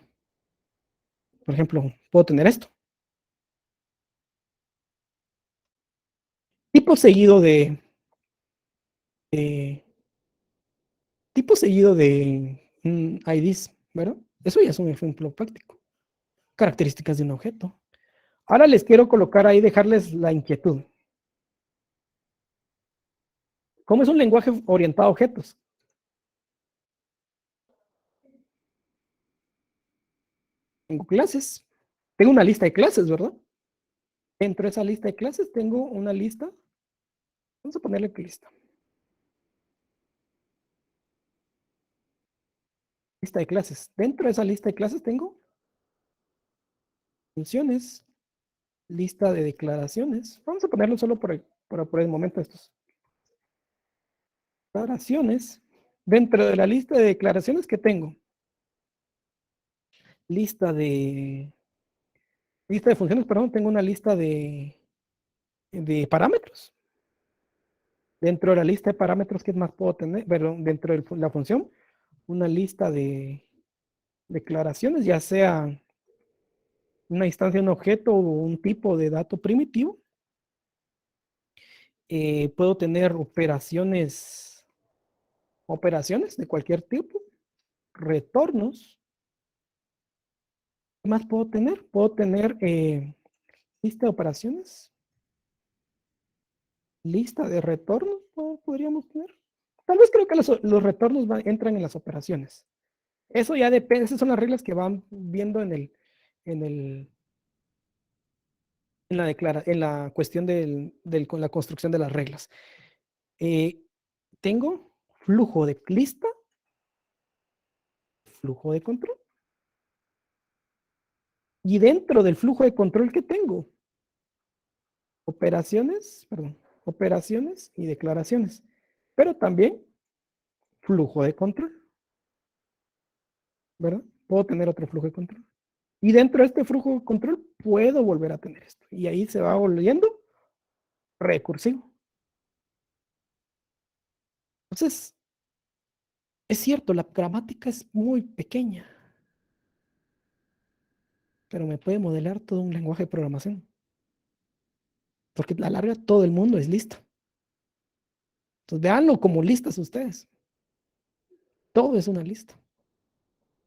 Por ejemplo, puedo tener esto. Tipo seguido de tipo seguido de IDs, ¿verdad? Eso ya es un ejemplo práctico. Características de un objeto. Ahora les quiero colocar ahí, dejarles la inquietud. ¿Cómo es un lenguaje orientado a objetos? Tengo clases. Tengo una lista de clases, ¿verdad? Dentro de esa lista de clases tengo una lista. Vamos a ponerle que lista. Lista de clases. Dentro de esa lista de clases tengo funciones, lista de declaraciones. Vamos a ponerlo solo por el momento estos. Declaraciones. Dentro de la lista de declaraciones que tengo. Lista de funciones, perdón, tengo una lista de parámetros. Dentro de la lista de parámetros, ¿qué más puedo tener? Perdón, dentro de la función, una lista de declaraciones, ya sea una instancia, un objeto o un tipo de dato primitivo. Puedo tener operaciones de cualquier tipo, retornos. ¿Qué más puedo tener? Puedo tener lista de operaciones, lista de retornos, podríamos tener. Tal vez creo que los retornos entran en las operaciones. Eso ya depende, esas son las reglas que van viendo en la cuestión con la construcción de las reglas. Tengo flujo de lista, flujo de control. Y dentro del flujo de control que tengo, operaciones y declaraciones. Pero también flujo de control, ¿verdad? Puedo tener otro flujo de control. Y dentro de este flujo de control puedo volver a tener esto. Y ahí se va volviendo recursivo. Entonces, es cierto, la gramática es muy pequeña, pero me puede modelar todo un lenguaje de programación. Porque a la larga todo el mundo es listo. Entonces, véanlo como listas ustedes. Todo es una lista.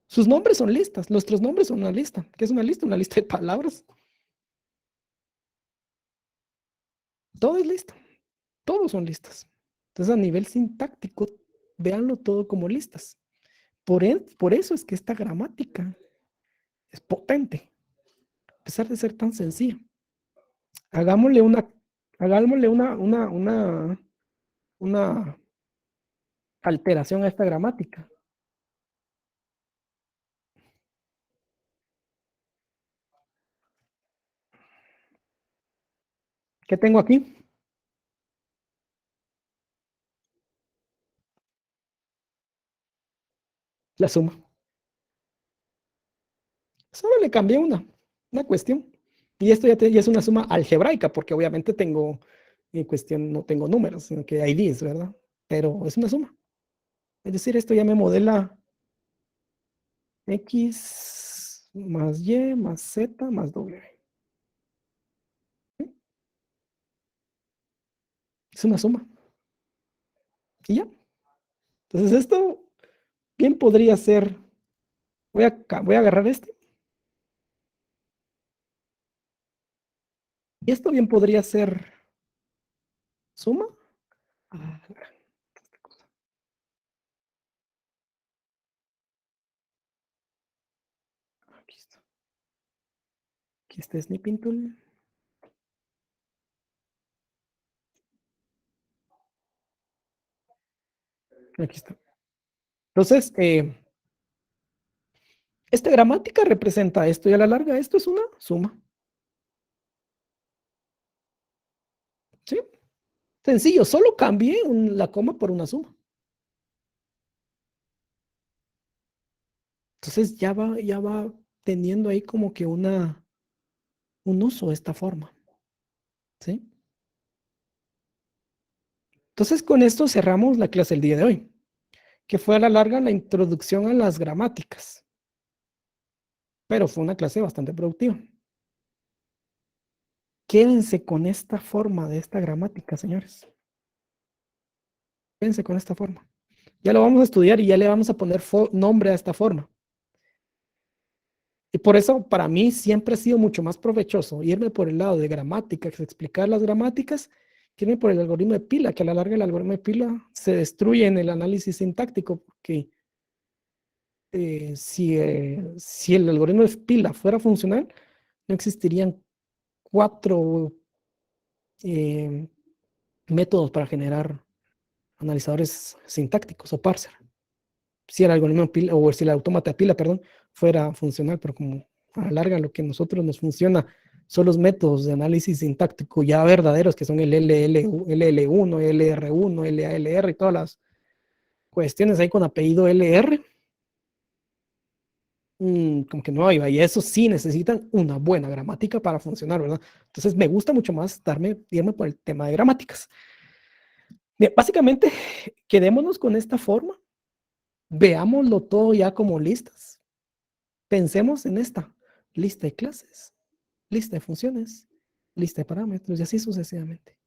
Sus nombres son listas, nuestros nombres son una lista. ¿Qué es una lista? Una lista de palabras. Todo es lista. Todos son listas. Entonces, a nivel sintáctico, véanlo todo como listas. Por eso es que esta gramática es potente, a pesar de ser tan sencilla. Hagámosle una alteración a esta gramática. ¿Qué tengo aquí? La suma. Solo le cambié una cuestión. Y esto ya es una suma algebraica, porque obviamente tengo, en cuestión, no tengo números, sino que hay IDs, ¿verdad? Pero es una suma. Es decir, esto ya me modela X más Y más Z más W. ¿Sí? Es una suma. Y ya. Entonces esto bien podría ser, voy a agarrar este. Y esto bien podría ser suma. Ah, aquí está. Aquí está Snipping Tool. Aquí está. Entonces, esta gramática representa esto y a la larga esto es una suma. ¿Sí? Sencillo, solo cambié la coma por una suma. Entonces ya va teniendo ahí como que un uso de esta forma. ¿Sí? Entonces con esto cerramos la clase del día de hoy, que fue a la larga la introducción a las gramáticas. Pero fue una clase bastante productiva. Quédense con esta forma de esta gramática, señores. Quédense con esta forma. Ya lo vamos a estudiar y ya le vamos a poner nombre a esta forma. Y por eso para mí siempre ha sido mucho más provechoso irme por el lado de gramática, explicar las gramáticas, que irme por el algoritmo de pila, que a la larga el algoritmo de pila se destruye en el análisis sintáctico, porque si el algoritmo de pila fuera funcional, no existirían 4 métodos para generar analizadores sintácticos o parser. Si el algoritmo de pila, o si el autómata de pila, perdón, fuera funcional, pero como a la larga lo que a nosotros nos funciona son los métodos de análisis sintáctico ya verdaderos, que son el LL1, LR1, LALR y todas las cuestiones ahí con apellido LR, como que no iba, y eso sí necesitan una buena gramática para funcionar, ¿verdad? Entonces me gusta mucho más irme por el tema de gramáticas. Bien, básicamente, quedémonos con esta forma, veámoslo todo ya como listas, pensemos en esta lista de clases, lista de funciones, lista de parámetros y así sucesivamente.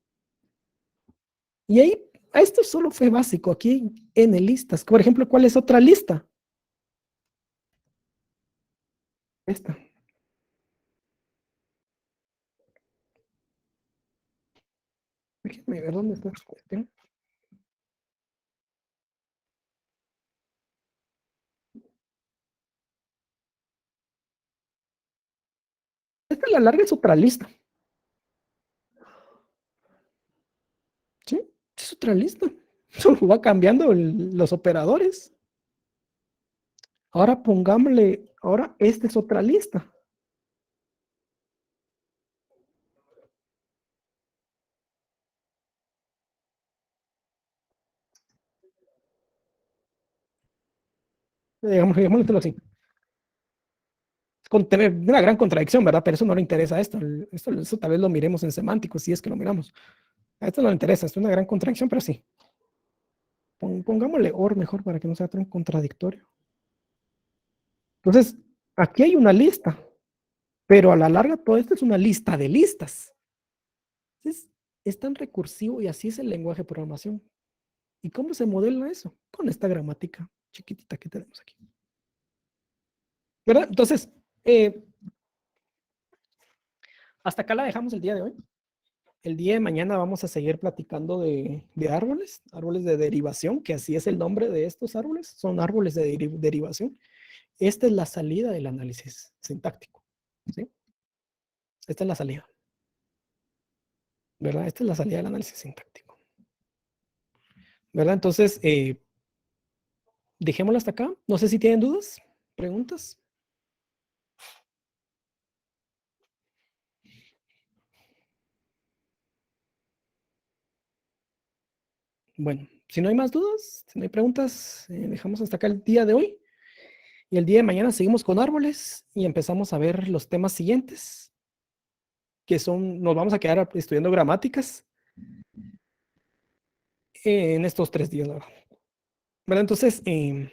Y ahí, esto solo fue básico, aquí en listas. Por ejemplo, ¿cuál es otra lista? Esta. Déjenme ver dónde está esta cuestión. Esta a la larga es otra lista. ¿Sí? Es otra lista. Solo va cambiando los operadores. Ahora pongámosle, ahora esta es otra lista. Digámoslo así. Con tener una gran contradicción, ¿verdad? Pero eso no le interesa a esto. Esto tal vez lo miremos en semántico, si es que lo miramos. A esto no le interesa, es una gran contradicción, pero sí. Pongámosle or mejor para que no sea tan contradictorio. Entonces, aquí hay una lista, pero a la larga todo esto es una lista de listas. Entonces, es tan recursivo y así es el lenguaje de programación. ¿Y cómo se modela eso? Con esta gramática chiquitita que tenemos aquí. ¿Verdad? Entonces, hasta acá la dejamos el día de hoy. El día de mañana vamos a seguir platicando de árboles, árboles de derivación, que así es el nombre de estos árboles, son árboles de derivación. Esta es la salida del análisis sintáctico, ¿sí? Esta es la salida, ¿verdad? Esta es la salida del análisis sintáctico, ¿verdad? Entonces, dejémoslo hasta acá. No sé si tienen dudas, preguntas. Bueno, si no hay más dudas, si no hay preguntas, dejamos hasta acá el día de hoy. Y el día de mañana seguimos con árboles y empezamos a ver los temas siguientes, que son, nos vamos a quedar estudiando gramáticas en estos 3 días, ¿verdad? Entonces, que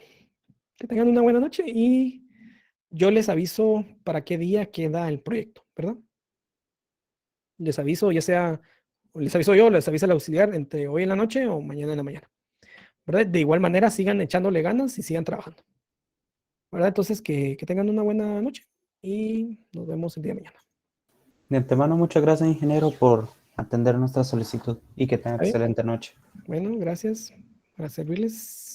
tengan una buena noche y yo les aviso para qué día queda el proyecto, ¿verdad? Les aviso, ya sea, les aviso yo, les avisa el auxiliar entre hoy en la noche o mañana en la mañana, ¿verdad? De igual manera, sigan echándole ganas y sigan trabajando, ¿verdad? Entonces, que tengan una buena noche y nos vemos el día de mañana. De antemano, muchas gracias, ingeniero, por atender nuestra solicitud y que tenga ¿Está bien? excelente noche. Bueno, gracias. Para servirles.